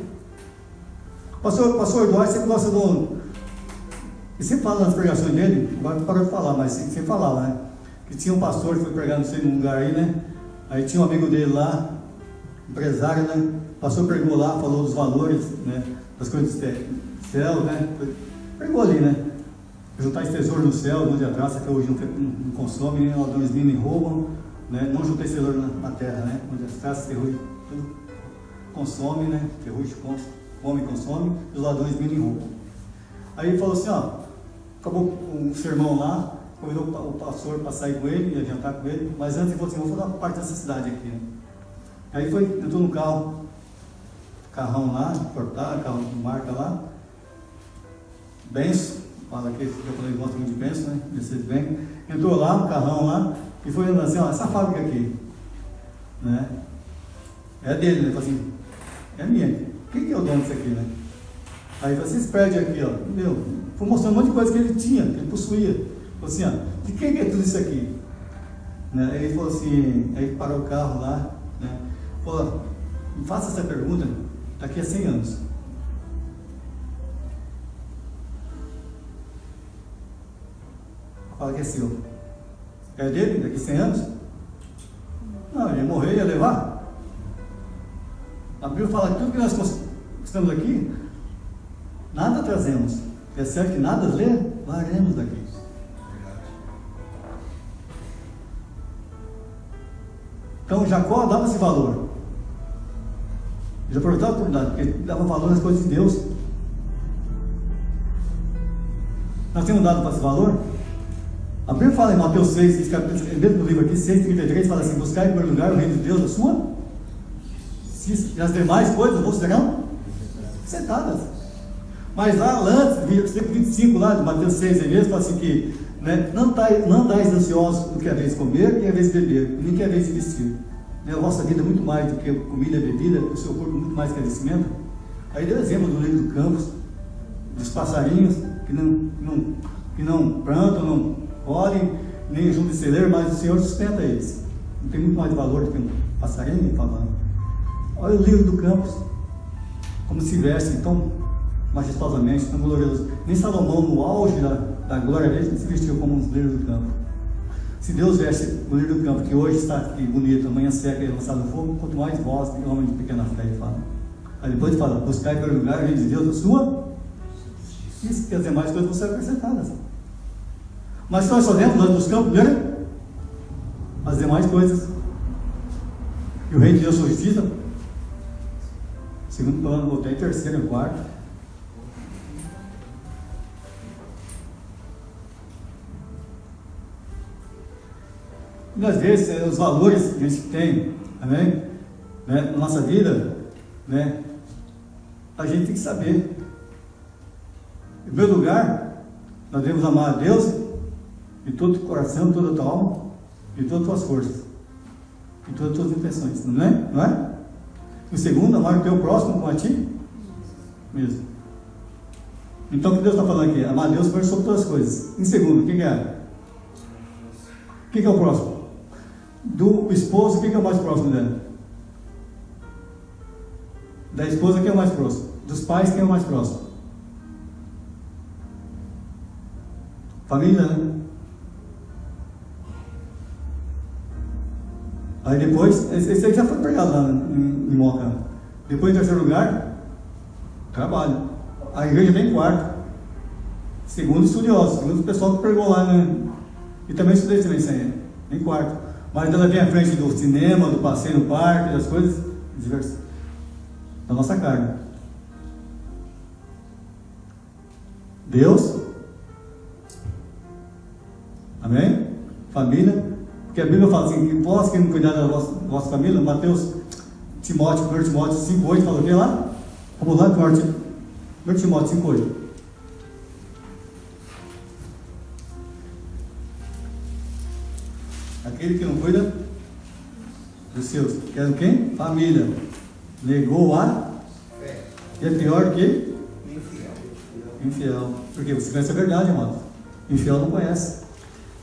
O pastor Eduardo sempre gosta do... Ele sempre fala nas pregações dele, agora parou de falar, mas sempre falava, né? Que tinha um pastor que foi pregar, não sei, num lugar aí, né? Aí tinha um amigo dele lá, empresário, né? O pastor pregou lá, falou dos valores, né? Das coisas do céu, né? Pregou ali, né? Juntar esse tesouro no céu, onde a traça que hoje não consome, nem ladrões nem roubam, né? Não juntar esse tesouro na terra, né? Onde as traças, ferrugem, tudo consome, né? Ferrugem come e consome, e os ladrões nem roubam. Aí ele falou assim, ó, acabou um sermão lá, convidou o pastor para sair com ele, ia jantar com ele, mas antes ele falou assim, vou fazer uma parte dessa cidade aqui, né? Aí entrou no carrão lá, importado, carro de marca lá, benção, fala que eu falei, gosto muito de benção, né? Mercedes Benz, entrou lá, no carrão lá, e foi andando assim, ó, essa fábrica aqui, né? É dele, né? Ele falou assim, é minha, quem que é o dono disso aqui, né? Aí ele falou assim, esse prédio aqui, ó, foi mostrando um monte de coisa que ele tinha, que ele possuía. Falou assim, ó, de quem que é tudo isso aqui? Né? Aí ele falou assim, aí parou o carro lá, né? Falou, me faça essa pergunta daqui a 100 anos. Fala que é seu. É dele daqui a 100 anos? Não, ele ia morrer, ia levar. A Bíblia fala que tudo que nós estamos aqui, nada trazemos. É certo que nada levaremos daqui. Então Jacó dava esse valor. Ele aproveitava a oportunidade, porque ele dava valor nas coisas de Deus. Nós temos dado para esse valor? A Bíblia fala em Mateus 6, dentro do livro aqui, 6,33, fala assim, buscar em primeiro lugar o reino de Deus, a sua, e as demais coisas vos serão acrescentadas. Mas lá antes, versículo 25 lá de Mateus 6, ele mesmo fala assim que, né, não dais ansiosos do que haveis comer e haveis beber, nem que haveis vestir. Né, a vossa vida é muito mais do que comida e bebida, o seu corpo muito mais que vestimento. Aí deu exemplo do livro do campo, dos passarinhos que não plantam, não colhem, nem juntam de celeiro, mas o Senhor sustenta eles. Não tem muito mais de valor do que um passarinho falando. Olha o livro do campo, como se veste tão majestosamente, tão glorioso. Nem Salomão, no auge da glória dele, se vestiu como um lírio do campo. Se Deus veste o lírio do campo, que hoje está aqui bonito, amanhã seca e lançado no fogo, quanto mais vós, homem de pequena fé, ele fala. Aí depois ele fala, buscar em primeiro lugar o reino de Deus, a sua, isso que as demais coisas vão ser acrescentadas. Mas nós fazemos, nós buscamos primeiro as demais coisas. E o reino de Deus sua justiça, segundo plano, voltei em terceiro e quarto. E às vezes os valores que a gente tem, amém? Né, na nossa vida, né, a gente tem que saber. Em primeiro lugar, nós devemos amar a Deus de todo o coração, toda a tua alma, de todas as tuas forças, de todas as tuas intenções, não é? Não é? Em segundo, amar o teu próximo como a ti mesmo. Então o que Deus está falando aqui? Amar a Deus primeiro sobre todas as coisas. Em segundo, o que é? O que é o próximo? Do esposo, quem que é o mais próximo dela? Da esposa, quem é o mais próximo? Dos pais, quem é o mais próximo? Família, né? Aí depois, esse aí já foi pregado lá em Moca. Depois, em terceiro lugar, trabalho. A igreja vem em quarto. Segundo, estudiosos. Segundo, o pessoal que pregou lá, né? E também estudei também isso aí, em quarto. Mas ela vem à frente do cinema, do passeio no parque, das coisas diversas da nossa carne. Deus, amém? Família, porque a Bíblia fala assim, que vós que não cuidar da vossa família, Mateus Timóteo 5,8, falou o que lá? Vamos lá, 1 Timóteo 5,8. Aquele que não cuida dos seus, que era quem? Família. Negou a fé. E é pior que infiel. Porque você conhece a verdade, irmão. Infiel não conhece.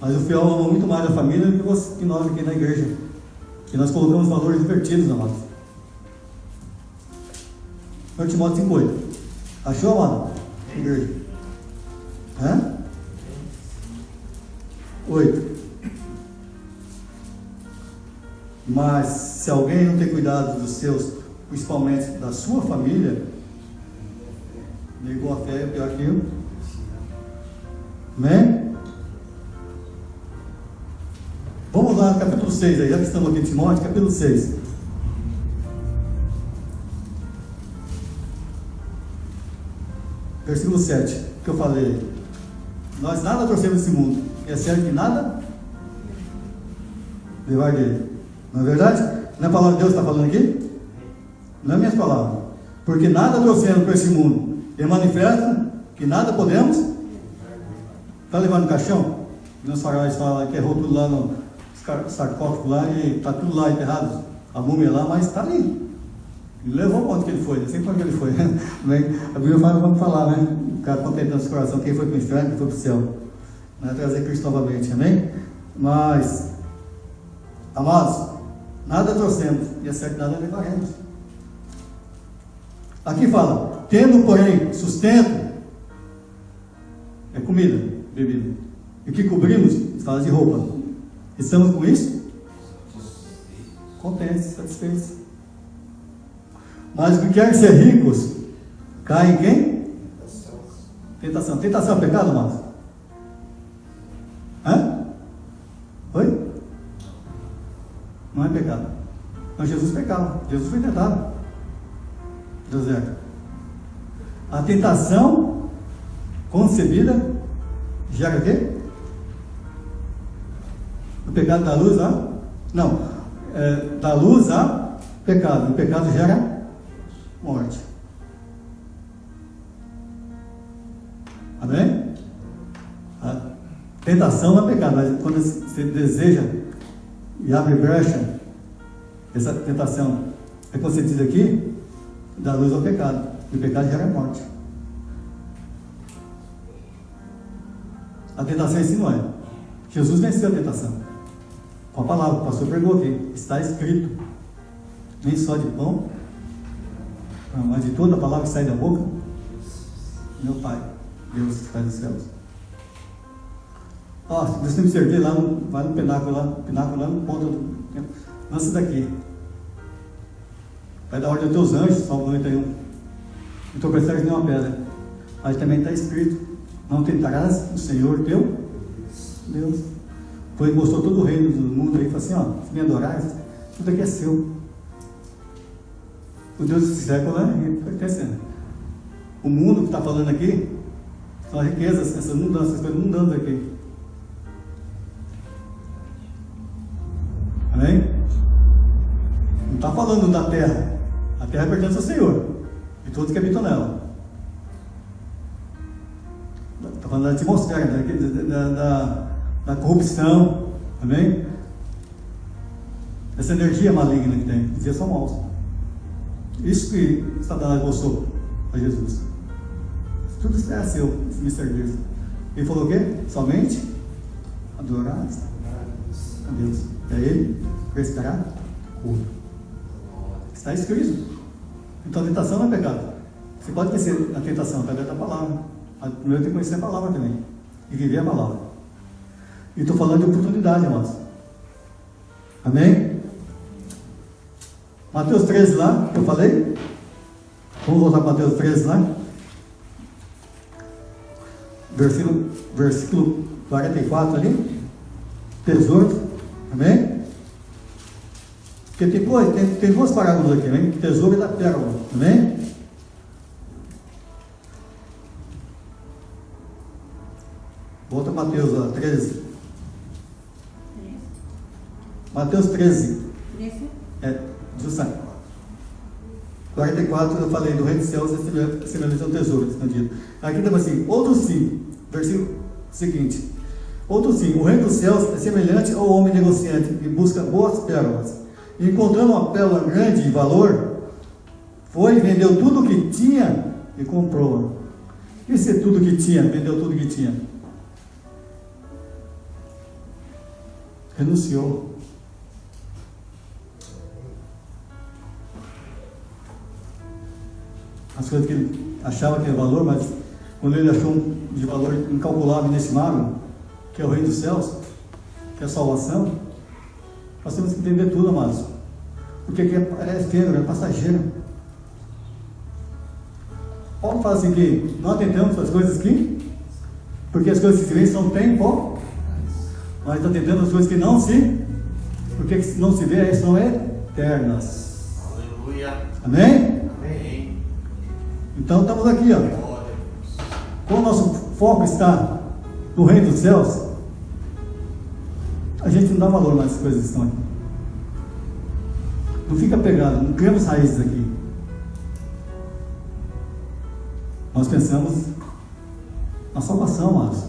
Mas o fiel ama muito mais a família do que nós aqui na igreja. Que nós colocamos valores invertidos, amados. 1 Timóteo 5,8. Achou, amado? Igreja. 8. Mas se alguém não tem cuidado dos seus, principalmente da sua família, negou a fé, é pior que eu. Amém? Vamos lá no capítulo 6, aí, já que estamos aqui em Timóteo, capítulo 6. Versículo 7, que eu falei. Nós nada trouxemos desse mundo, é certo que nada levar dele. Não é verdade? Não é a palavra de Deus que está falando aqui? Não é minhas palavras. Porque nada trouxemos para esse mundo. E manifesta que nada podemos. Está levando no caixão? Meus faróis falam que errou tudo lá no sarcófago lá e está tudo lá enterrado. A múmia lá, mas está ali. Ele levou quanto que ele foi, não sei quanto que ele foi. A Bíblia fala, vamos falar, né? O cara contentando o coração, quem foi para o inferno, quem foi para o céu. Vai trazer Cristo novamente, amém? Mas, amados, nada trouxemos, e é certo, nada levaremos. Aqui fala, tendo, porém, sustento, é comida, bebida, e o que cobrimos, fala de roupa. Estamos com isso? Contentes, satisfeitos. Mas o que quer ser ricos, cai em quem? Tentação. Tentação é pecado, amados? Oi? Não é pecado. Mas Jesus pecava. Jesus foi tentado. José. A tentação concebida gera o quê? O pecado dá luz a? Não. Dá luz a pecado. O pecado gera morte. Amém? A tentação não é pecado, mas quando você deseja e abre brecha, essa tentação é concedida aqui, dá luz ao pecado. E o pecado gera morte. A tentação em si não é. Jesus venceu a tentação. Com a palavra, o pastor pregou aqui. Está escrito. Nem só de pão, mas de toda a palavra que sai da boca, meu Pai, Deus que faz os céus. Se você me servir lá, vai no pináculo lá no ponto, lança daqui. Vai dar ordem aos teus anjos, Salmo 91. Não tropeçares nenhuma pedra. Mas também está escrito, não tentarás o Senhor teu Deus. Foi mostrou todo o reino do mundo aí, falou assim, se me adorares, tudo aqui é seu. O Deus desse século pertencendo. O mundo que está falando aqui são as riquezas, essas mudanças, coisas mundanas aqui. Amém? Não está falando da terra. A terra pertence ao Senhor e todos que habitam nela. Está falando da atmosfera, da corrupção. Amém? Essa energia maligna que tem. Os dias são maus. Isso que Satanás mostrou a Jesus. Tudo isso é seu, se me servir. Ele falou o quê? Somente adorar a Deus. E a Ele prestará culto. Está escrito. Então a tentação não é pecado. Você pode conhecer a tentação através da palavra. Mas primeiro tem que conhecer a palavra também. E viver a palavra. E estou falando de oportunidade, irmãos. Amém? Mateus 13 lá, que eu falei. Vamos voltar para Mateus 13 lá. Versículo 44 ali. Tesouro. Amém? Porque tem duas parábolas aqui, amém? Tesouro e da pérola. Amém? Volta a Mateus lá, 13. Mateus 13. 13? Justamente. 44, eu falei do reino dos céus, semelhante ao tesouro escondido. Aqui estava assim, outro sim, versículo seguinte. Outro sim, o reino dos céus é semelhante ao homem negociante que busca boas pérolas. E encontrando uma pérola grande de valor, foi e vendeu tudo o que tinha e comprou-a. O que é tudo que tinha? Vendeu tudo que tinha. Renunciou. As coisas que ele achava que era valor, mas quando ele achou de valor incalculável, inestimável, que é o reino dos céus, que é a salvação, nós temos que entender tudo, amados. Porque aqui é efêmero, é passageiro. Paulo fala assim que não atentamos para as coisas que, porque as coisas que se veem são tempo, mas está tentando as coisas que não se, porque não se vê, são eternas. Aleluia. Amém? Amém. Então estamos aqui, ó. Como o nosso foco está no reino dos céus, a gente não dá valor nas coisas que estão aqui. Não fica pegado, não criamos raízes aqui. Nós pensamos na salvação, amados.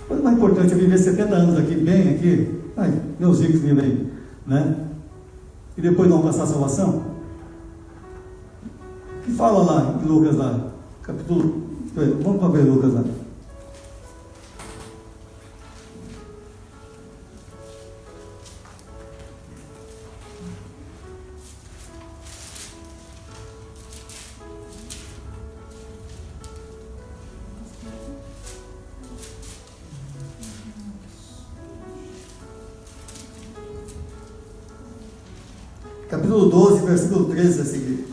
A coisa mais importante é viver 70 anos aqui, bem aqui. Ai, meus ricos vivem aí, né? E depois não alcançar a salvação? O que fala lá em Lucas, lá, capítulo. Vamos para ver Lucas lá. Capítulo 12, versículo 13 a seguir.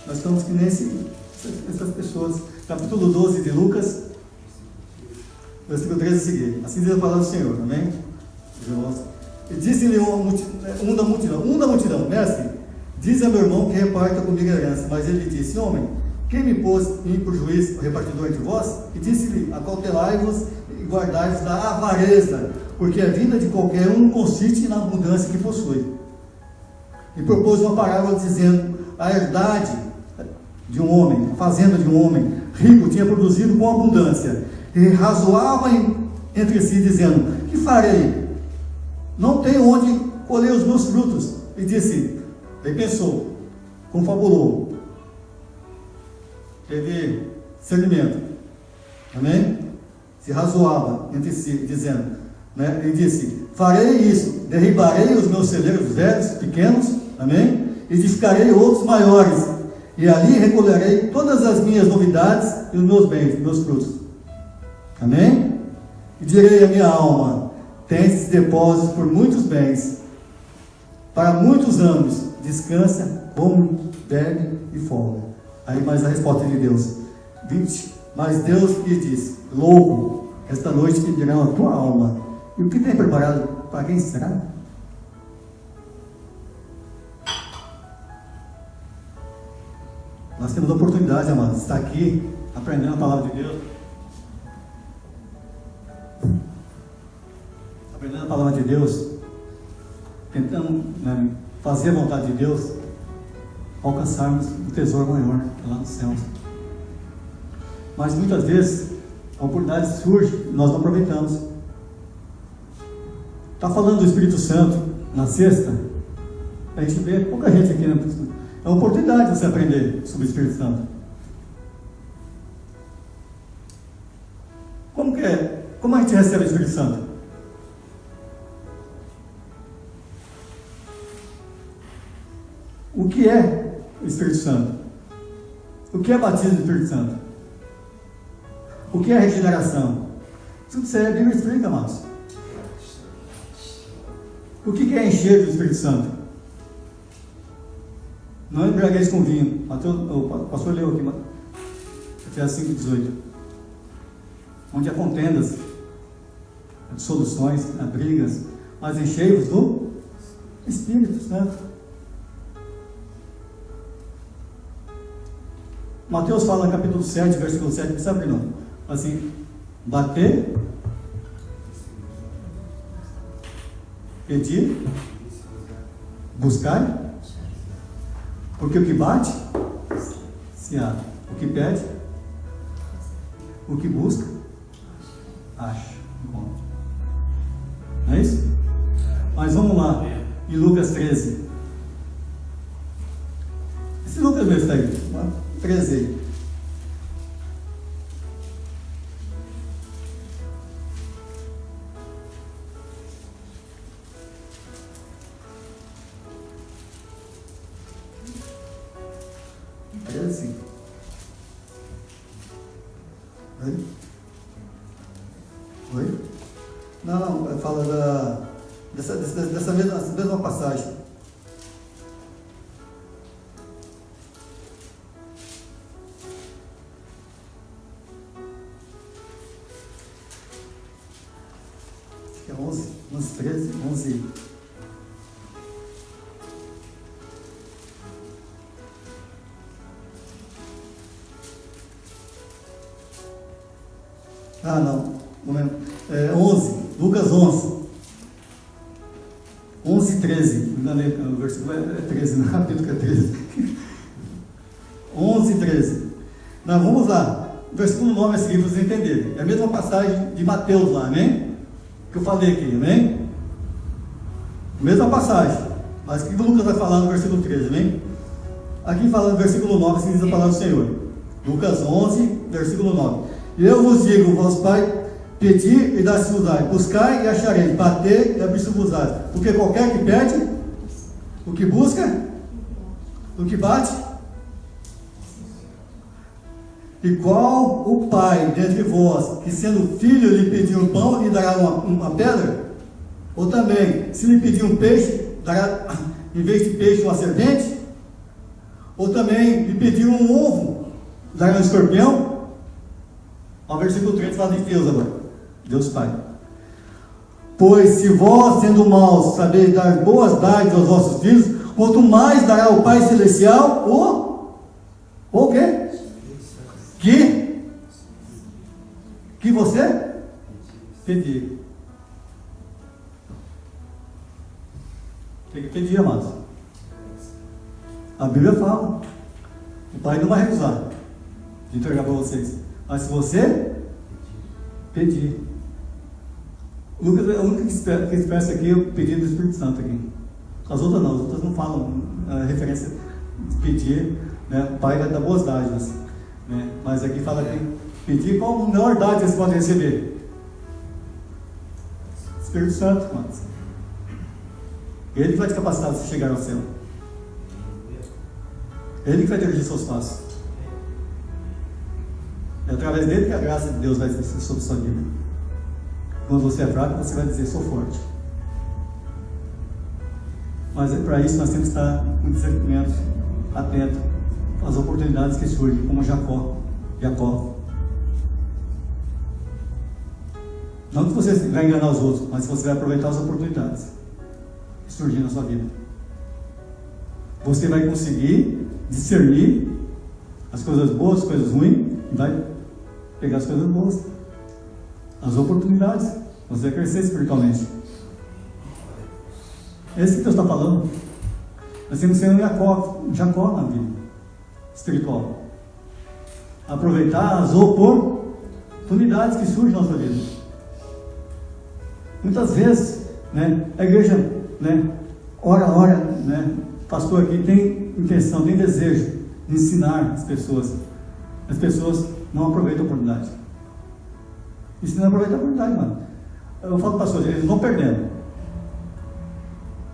Nós estamos que nem essas pessoas. Capítulo 12 de Lucas, versículo 13 a seguir. Assim diz a palavra do Senhor, amém? E disse-lhe um da multidão, mestre, diz a meu irmão que reparta comigo a herança. Mas ele disse, homem, quem me pôs em por juiz o repartidor entre vós? E disse-lhe, acautelai-vos e guardai-vos da avareza, porque a vida de qualquer um consiste na abundância que possui. E propôs uma parábola dizendo, a herdade de um homem, a fazenda de um homem rico tinha produzido com abundância, e razoava entre si dizendo, que farei? Não tenho onde colher os meus frutos. E disse, ele pensou, confabulou, teve discernimento, amém? Se razoava entre si, dizendo, né? Ele disse, farei isso, derribarei os meus celeiros velhos, pequenos, amém? Edificarei outros maiores, e ali recolherei todas as minhas novidades e os meus bens, os meus frutos, amém? E direi à minha alma, tens depósitos por muitos bens, para muitos anos, descansa, come, bebe e folga. Aí mais a resposta de Deus, 20, mas Deus lhe disse, louco, esta noite pedirão a tua alma, e o que tem preparado para quem será? Nós temos a oportunidade, amados, de estar aqui, aprendendo a palavra de Deus, aprendendo a palavra de Deus, tentando, né, fazer a vontade de Deus, alcançarmos o tesouro maior, que é lá nos céus. Mas muitas vezes a oportunidade surge e nós não aproveitamos. Está falando do Espírito Santo na sexta, a gente vê pouca gente aqui, né? É uma oportunidade de você aprender sobre o Espírito Santo. Como que é? Como a gente recebe o Espírito Santo? O que é o Espírito Santo? O que é batismo do Espírito Santo? O que é regeneração? Tudo isso aí a Bíblia explica, amados. O que é encher do Espírito Santo? Não embriagueis com vinho. O pastor leu aqui, Efésios 5:18. Onde há contendas, dissoluções, brigas, mas enchei-vos do Espírito Santo. Mateus fala no capítulo 7, versículo 7, não sabe não? Assim, bater pedir, buscar, porque o que bate, se abre. O que pede, o que busca, acha. Bom. Não é isso? Mas vamos lá, em Lucas 13. Esse Lucas mesmo está aí, 13 aí. Oi? Oi? Não, fala dessa mesma passagem. Acho que é 11, 13, 11. Não lembro. 11, Lucas 11. 11 e 13. O versículo é 13, não é capítulo que é 13. 11 e 13. Não, vamos lá. O versículo 9 é seguinte para vocês entenderem. É a mesma passagem de Mateus lá, né? Que eu falei aqui, né? Mesma passagem. Mas o que o Lucas vai falar no versículo 13, né? Aqui fala no versículo 9, assim diz a palavra do Senhor. Lucas 11, versículo 9. Eu vos digo, vós Pai, pedir e dar-se-vos-á, buscai e achareis, bater e abrir-se-vos-á. Porque qualquer que pede, o que busca, o que bate. E qual o pai dentre vós, que sendo filho lhe pedir um pão, lhe dará uma pedra? Ou também, se lhe pedir um peixe, dará, em vez de peixe, uma serpente? Ou também, lhe pedir um ovo, dará um escorpião? O versículo 30 fala de Deus agora. Deus Pai. Pois se vós, sendo maus, sabeis dar boas dádivas aos vossos filhos, quanto mais dará o Pai Celestial o quê? Que você pedir. Tem que pedir, amados. A Bíblia fala. O Pai não vai recusar de entregar para vocês. Mas se você pedir. Lucas é a única que expressa aqui o pedido do Espírito Santo aqui. As outras não, as outras não falam a referência de pedir, né? O Pai vai dar boas dádivas, né? Mas aqui fala que pedir qual a melhor dádiva vocês podem receber. Espírito Santo, mas Ele que vai te capacitar de chegar ao céu. Ele que vai dirigir seus passos. É através dele que a graça de Deus vai ser sobre sua vida. Quando você é fraco, você vai dizer, sou forte. Mas para isso nós temos que estar com discernimento, atento às oportunidades que surgem, como Jacó. Não que você vai enganar os outros, mas que você vai aproveitar as oportunidades que surgem na sua vida. Você vai conseguir discernir as coisas boas, as coisas ruins, e vai pegar as coisas boas, as oportunidades. Você vai crescer espiritualmente. É isso que Deus está falando. Nós temos que ser um Jacó na vida espiritual. Aproveitar as oportunidades que surgem na nossa vida. Muitas vezes, né, a igreja, né, ora, né, pastor aqui tem intenção, tem desejo de ensinar as pessoas. As pessoas não aproveitam a oportunidade. E se não aproveitar a oportunidade, mano, eu falo para as pessoas, eles vão perdendo.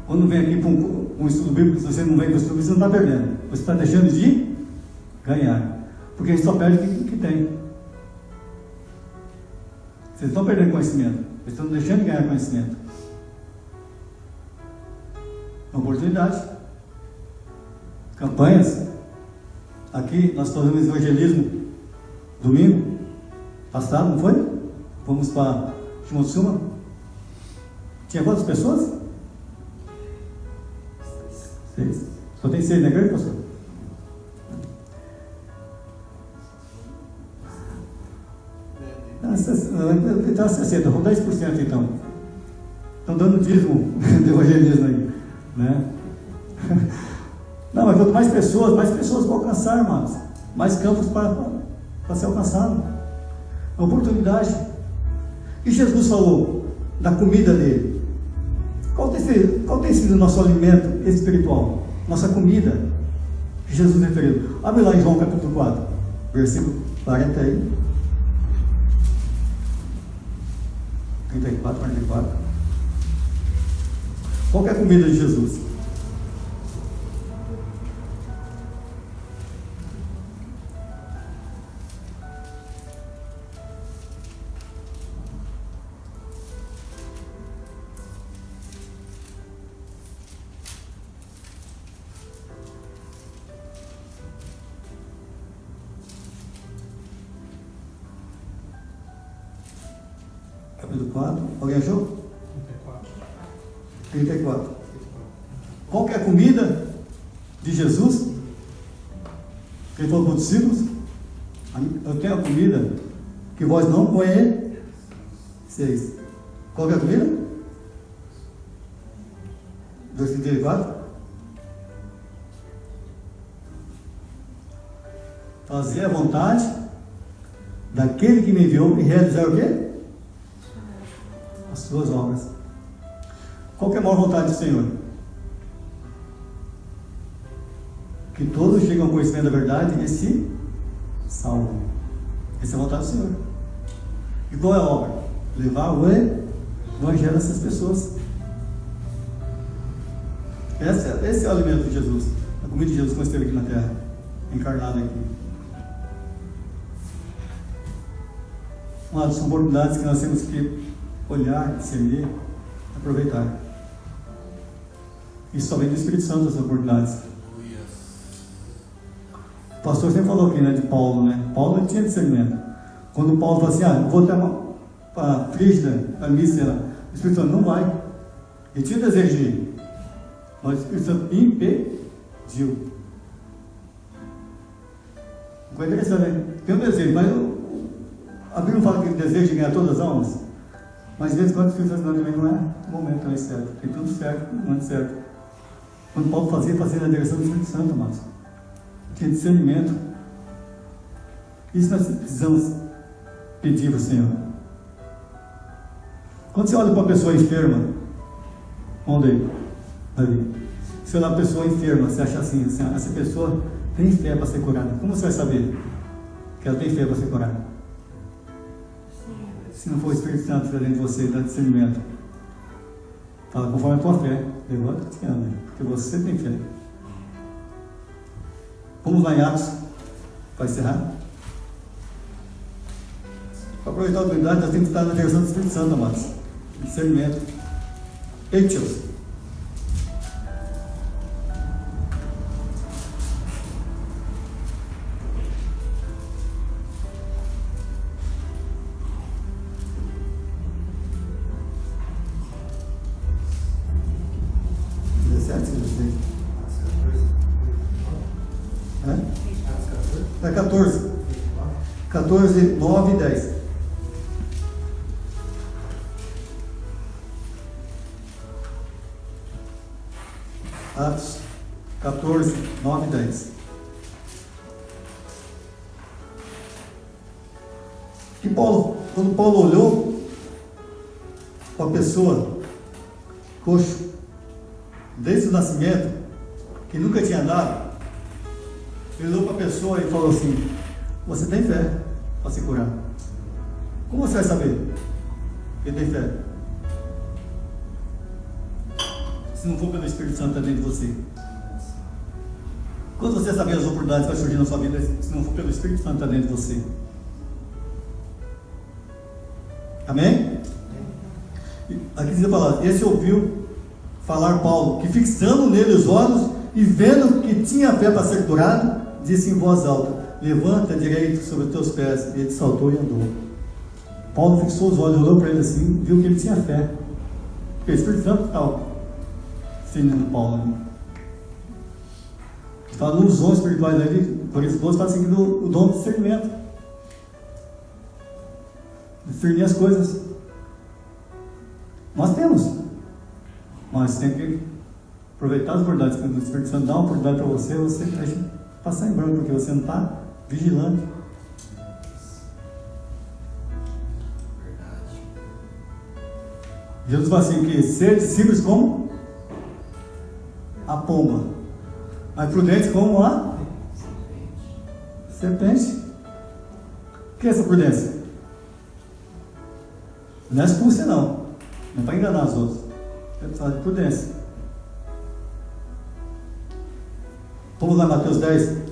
Quando vem aqui para um estudo bíblico, se você não vem para o estudo bíblico, você não está perdendo. Você está deixando de ganhar. Porque a gente só perde o que tem. Vocês estão perdendo conhecimento. Vocês estão deixando de ganhar conhecimento. Uma oportunidade. Campanhas. Aqui nós fazemos evangelismo domingo passado, não foi? Fomos para Shimotsuma. Tinha quantas pessoas? 6. Só tem 6 na igreja, pastor? Então 60, vamos 10% então. estão dando dízimo do evangelismo aí, né? Não, mas quanto mais pessoas vão alcançar, irmãos. Mais campos para ser alcançado. A oportunidade. E Jesus falou da comida dele. Qual tem sido o nosso alimento espiritual? Nossa comida. Jesus referiu. Abre lá em João capítulo 4, versículo 40 aí. 34, 44. Qual que é a comida de Jesus? Capítulo 4. Alguém achou? 34. Qual que é a comida de Jesus? Ele falou para os discípulos: eu tenho a comida que vós não conheceis. Qual que é a comida? 2:34. Fazer a vontade daquele que me enviou e realizar o quê? As suas obras. Qual que é a maior vontade do Senhor? Que todos cheguem ao conhecimento da verdade e se salvem. Essa é a vontade do Senhor. E qual é a obra? Levar o evangelho a essas pessoas. Esse é o alimento de Jesus, a comida de Jesus quando esteve aqui na terra, encarnado aqui. São oportunidades que nós temos que olhar, discernir, aproveitar. Isso só vem do Espírito Santo, essas oportunidades. O pastor sempre falou aqui, né, de Paulo, né? Paulo tinha discernimento. Quando Paulo falou assim: eu vou até para Frígida, para Mísia, o Espírito Santo não vai. Ele tinha desejo de ir, mas o Espírito Santo impediu. Coisa interessante, né? Tem um desejo, mas a Bíblia não fala que desejo de ganhar todas as almas? Mas às vezes quando o Espírito Santo também não é o momento mais certo. Tem tudo certo, no momento certo. Quando Paulo fazia na direção do Espírito Santo, amados. Tinha discernimento. Isso nós precisamos pedir para o Senhor. Quando você olha para uma pessoa enferma, onde aí? Ali. Se olhar para uma pessoa enferma, você acha assim, essa pessoa tem fé para ser curada. Como você vai saber que ela tem fé para ser curada? Se não for o Espírito Santo dentro de você, dá discernimento. Fala, conforme a tua fé, levanta e te anda, porque você tem fé. Vamos lá em Atos, para encerrar. Para aproveitar a oportunidade, nós temos que estar na direção do Espírito Santo, amados. Discernimento. Etios. É 14, 9 e 10. Atos 14, 9 e 10. Que quando Paulo olhou para a pessoa coxo, desde o nascimento, que nunca tinha andado, ele olhou para a pessoa e falou assim: você tem fé para se curar. Como você vai saber que ele tem fé? Se não for pelo Espírito Santo dentro de você. Quando você saber as oportunidades que vai surgir na sua vida, se não for pelo Espírito Santo dentro de você. Amém? Aqui diz a palavra: esse ouviu falar Paulo, que fixando nele os olhos e vendo que tinha fé para ser curado, disse em voz alta: levanta direito sobre os teus pés. E ele saltou e andou. Paulo fixou os olhos, olhou para ele assim, viu que ele tinha fé. Porque o Espírito Santo estava ensinando Paulo. Fala nos dons espirituais dele, por isso Deus está seguindo o dom do discernimento. Discernir as coisas. Nós temos. Mas tem que aproveitar as oportunidades que o Espírito Santo dá uma oportunidade para você, você deixa passar em branco, porque você não está vigilante. Jesus fala assim, que ser discípulos como a pomba, mas prudentes como a serpente. O que é essa prudência? Não é astúcia não é para enganar os outros, é para de prudência. Vamos lá, Mateus 10.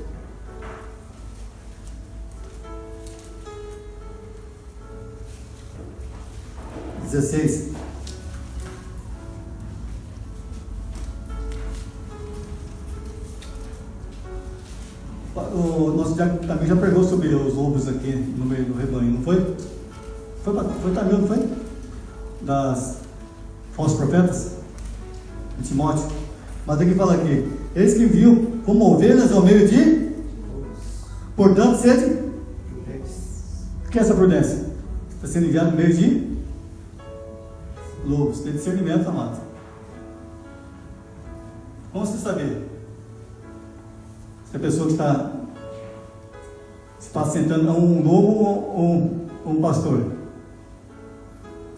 O nosso também já pregou sobre os lobos aqui no meio do rebanho, não foi? Foi também, não foi? Das falsos profetas de Timóteo. Mas aqui fala aqui, eles que viu como ovelhas ao meio de, portanto, sede. O que é essa prudência? Está sendo enviado no meio de lobos. Tem discernimento, amado. Como você saber se a pessoa que está sentando é um lobo ou um pastor?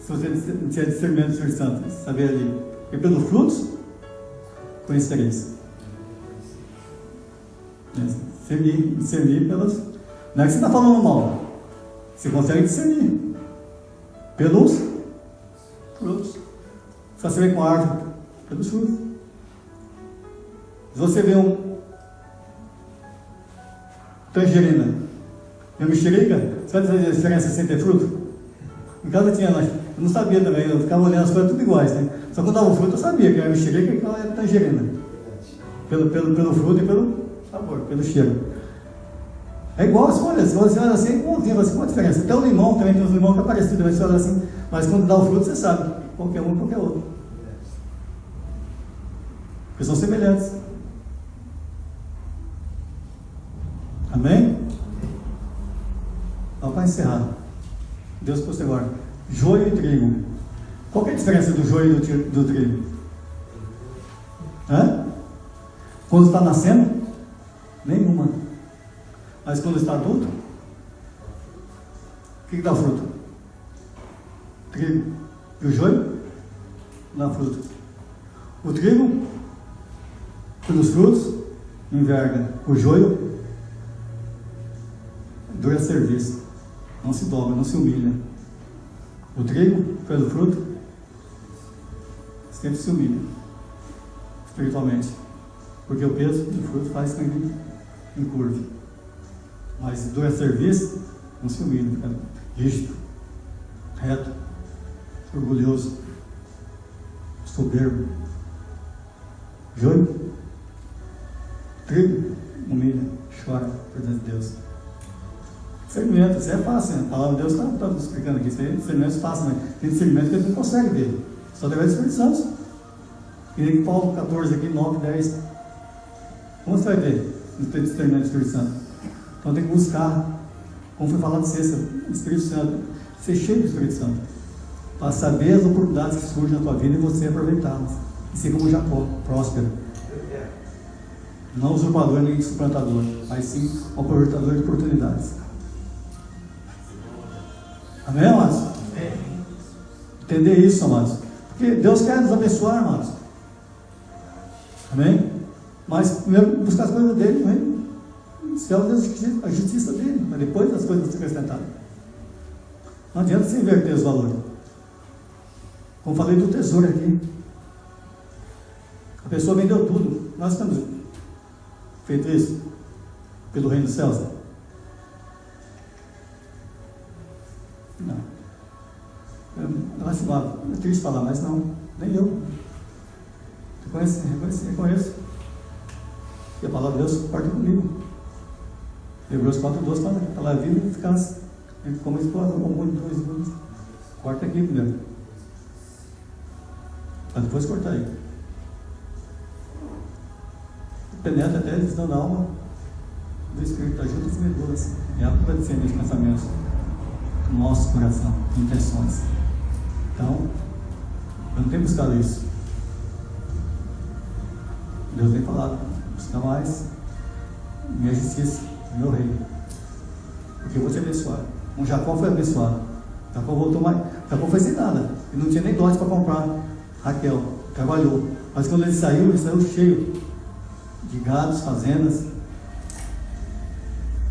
Se você tiver discernimento do Espírito Santo, saber ali. E pelos frutos, conhecereis. Discernir pelos. Não é que você está falando mal. Você consegue discernir pelos frutos. Só você vê com a árvore, pelos frutos. Se você vê um tangerina e uma mexerica, você vai dizer a diferença sem ter fruto? Em casa tinha, eu não sabia também, eu ficava olhando as coisas tudo iguais, né? Só quando dava o fruto eu sabia que era mexerica e que era tangerina. Pelo fruto e pelo sabor, pelo cheiro. É igual as folhas, você olha assim, igualzinho, assim, qual a diferença? Até o limão também, tem uns limão que é parecido, também você olha assim, mas quando dá o fruto você sabe, qualquer um, qualquer outro. Porque são semelhantes. Amém? Então, para encerrar, Deus trouxe agora joio e trigo. Qual que é a diferença do joio e do trigo? Quando está nascendo? Nenhuma. Mas quando está adulto? O que dá fruto? Trigo. E o joio? Dá fruto. O trigo, pelos frutos, enverga. O joio dura serviço, não se dobra, não se humilha. O trigo, pelo fruto, sempre se humilha, espiritualmente, porque o peso do fruto faz com que ele encurve. Mas dura serviço, não se humilha, fica rígido, reto, orgulhoso, soberbo. Joio, trigo, humilha, chora por Deus de Deus. Discernimento, isso é fácil, né? A palavra de Deus está explicando aqui, isso é discernimento fácil, mas tem discernimento que a gente não consegue ver, só através do Espírito Santo. E nem Paulo 14 aqui, 9, 10. Como você vai ver? Não tem discernimento do Espírito Santo. Então tem que buscar, como foi falado sexta, o Espírito Santo, ser cheio do Espírito Santo, para saber as oportunidades que surgem na tua vida e você aproveitá-las. E ser como Jacó, próspero. Não usurpador nem suplantador, mas sim um aproveitador de oportunidades. Amém, amados? Entender isso, amados. Porque Deus quer nos abençoar, amados. Amém? Mas primeiro buscar as coisas dele, né? Céu, a justiça dele, mas depois as coisas vão ser acrescentadas. Não adianta você inverter os valores. Como falei do tesouro aqui. A pessoa vendeu tudo. Nós estamos feito isso pelo reino dos céus. Não. Eu acho é triste falar, mas não, nem eu. Reconheço. E a palavra de Deus parte comigo. Hebreus 4:12 fala que a vida e eficácia. Como explora o comum de 2 segundos. Corta aqui primeiro. Para depois cortar aí. Penetra até eles dão na alma do Espírito, ajuda as medulas. É a para discernir os pensamentos do nosso coração, intenções. Então, eu não tenho buscado isso. Deus tem falado, busca mais minha justiça, meu reino, porque eu vou te abençoar. O Jacó foi abençoado. Jacó voltou mais. Jacó foi sem nada. Ele não tinha nem dote para comprar. Raquel trabalhou. Mas quando ele saiu cheio de gados, fazendas.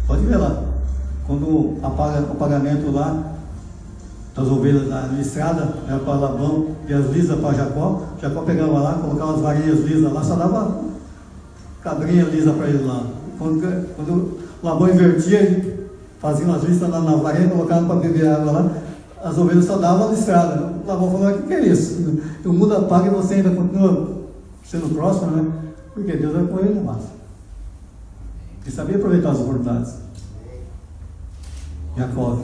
Pode ver lá. Quando apaga o pagamento lá das ovelhas na estrada, era para Labão e as lisas para Jacó. Jacó pegava lá, colocava as varinhas lisas lá, só dava cabrinha lisa para ele lá. Quando Labão invertia, ele fazia umas listas na varinha, colocava para beber água lá, as ovelhas só davam na estrada. Labão falou: o que é isso? O mundo apaga e você ainda continua sendo próximo, né? Porque Deus era com ele, mas ele sabia aproveitar as oportunidades. Jacó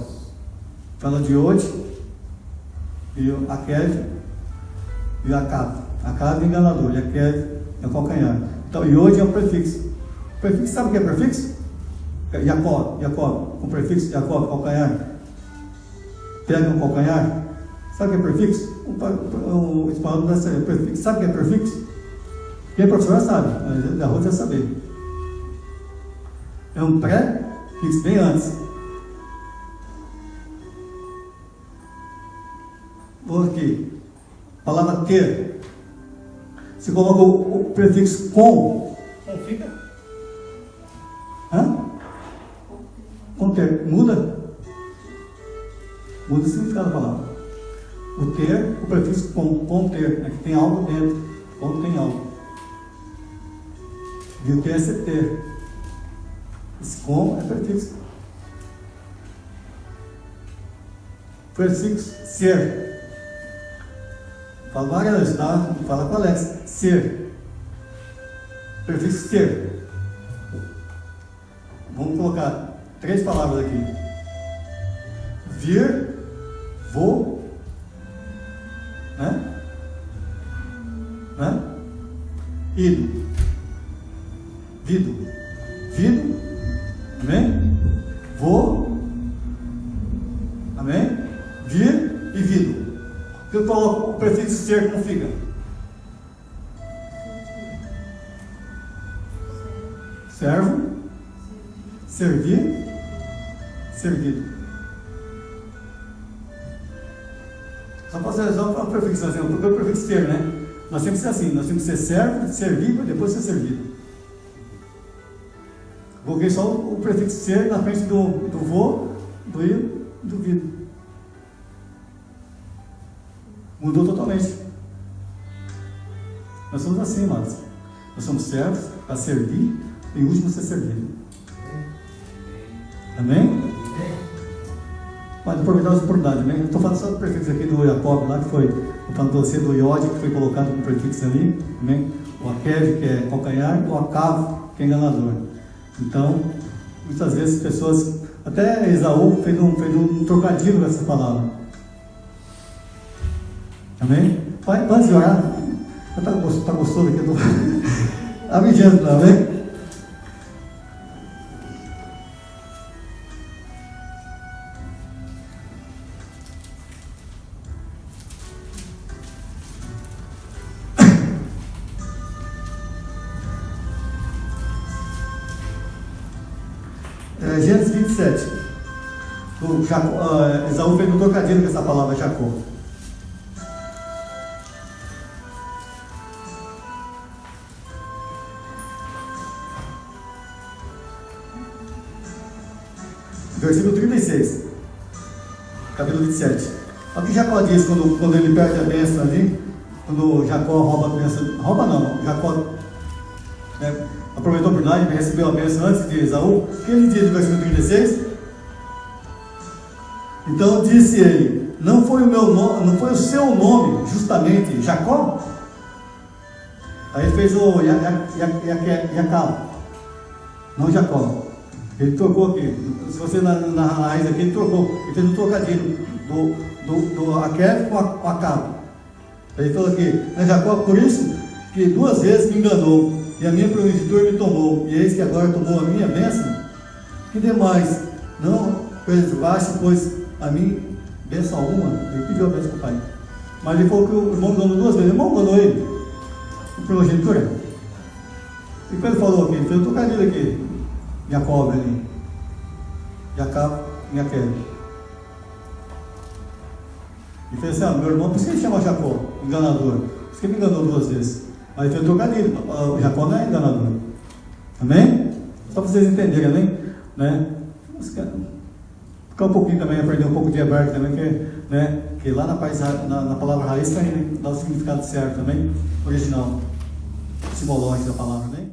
fala de hoje, e Akev e Acabe. Acabe é enganador, e Akev é o calcanhar. Então, e hoje é o prefixo. O prefixo, sabe o que é prefixo? Jacó, com prefixo, Jacó, calcanhar. Pega um calcanhar. Sabe o que é prefixo? O espanhol não sabe prefixo. Sabe o que é prefixo? Quem é professor sabe, mas da outra saber. É um pré-fixo, bem antes. Vou aqui. Palavra ter. Se coloca o prefixo com fica? Hã? Com ter. Muda? Muda o significado da palavra. O ter, o prefixo com ter. Aqui tem algo dentro. Com tem algo. E o que é ser ter? Esse com é prefixo. Prefixo ser. Fala com a Alex, tá? Fala com a Alex. Ser. Prefixo ser. Vamos colocar 3 palavras aqui. Vir, vou, né? Ido. Vido. Vido. Amém? Vou. Amém? Vir e vido. Eu coloco o prefixo ser, como fica? Servo. Servir. Servido. Só para o prefixo, assim, porque o prefixo ser, né? Nós temos que ser assim, nós temos que ser servo, servir, para depois ser servido. Coloquei só o prefixo ser na frente do vou, do ir, do vido. Mudou totalmente. Nós somos assim, amados. Nós somos servos para servir e o último ser servido. Amém? Mas aproveitar as oportunidades, amém? Eu estou falando só do prefixo aqui do Jacob lá, que foi, eu falo para você do Iode, que foi colocado como prefixo ali, amém? O Akev, que é calcanhar, o Acavo, que é enganador. Então, muitas vezes pessoas, até Esaú fez um trocadilho com essa palavra. Amém? Antes de orar, está gostoso aqui, está me diante, amém? Gênesis 27. Esaú fez um trocadilho com essa palavra Jacó. Versículo 36, capítulo 27. Olha o que Jacó diz quando ele perde a bênção ali, quando Jacó rouba a bênção. Rouba não, Jacó aproveitou a oportunidade e recebeu a bênção antes de Esaú. O que ele diz no versículo 36? Então disse ele: não foi o seu nome justamente Jacó? Aí ele fez o Jacó, não Jacó. Ele trocou aqui. Se você na raiz aqui, ele trocou. Ele fez um trocadilho do Akev com o Acabo. Ele falou aqui: né, Jacó, por isso que 2 vezes me enganou, e a minha primogenitura me tomou, e eis que agora tomou a minha bênção. Que demais, não preservaste, pois a mim bênção alguma. Ele pediu a bênção para o pai. Mas ele falou que o irmão enganou 2 vezes. O irmão enganou ele. A primogenitura. E quando ele falou aqui, ele fez um trocadilho aqui. Jacob ali. Jacob, Jaquel. E fez assim, meu irmão, por isso que ele chama Jacó, enganador. Por isso que ele me enganou 2 vezes. Mas ele fez um trocadilho. O Jacó não é enganador. Amém? Só para vocês entenderem, né? Ficar um pouquinho também, aprender um pouco de hebraico também, que lá na palavra raiz dá o significado certo também, original, etimológico da palavra, né?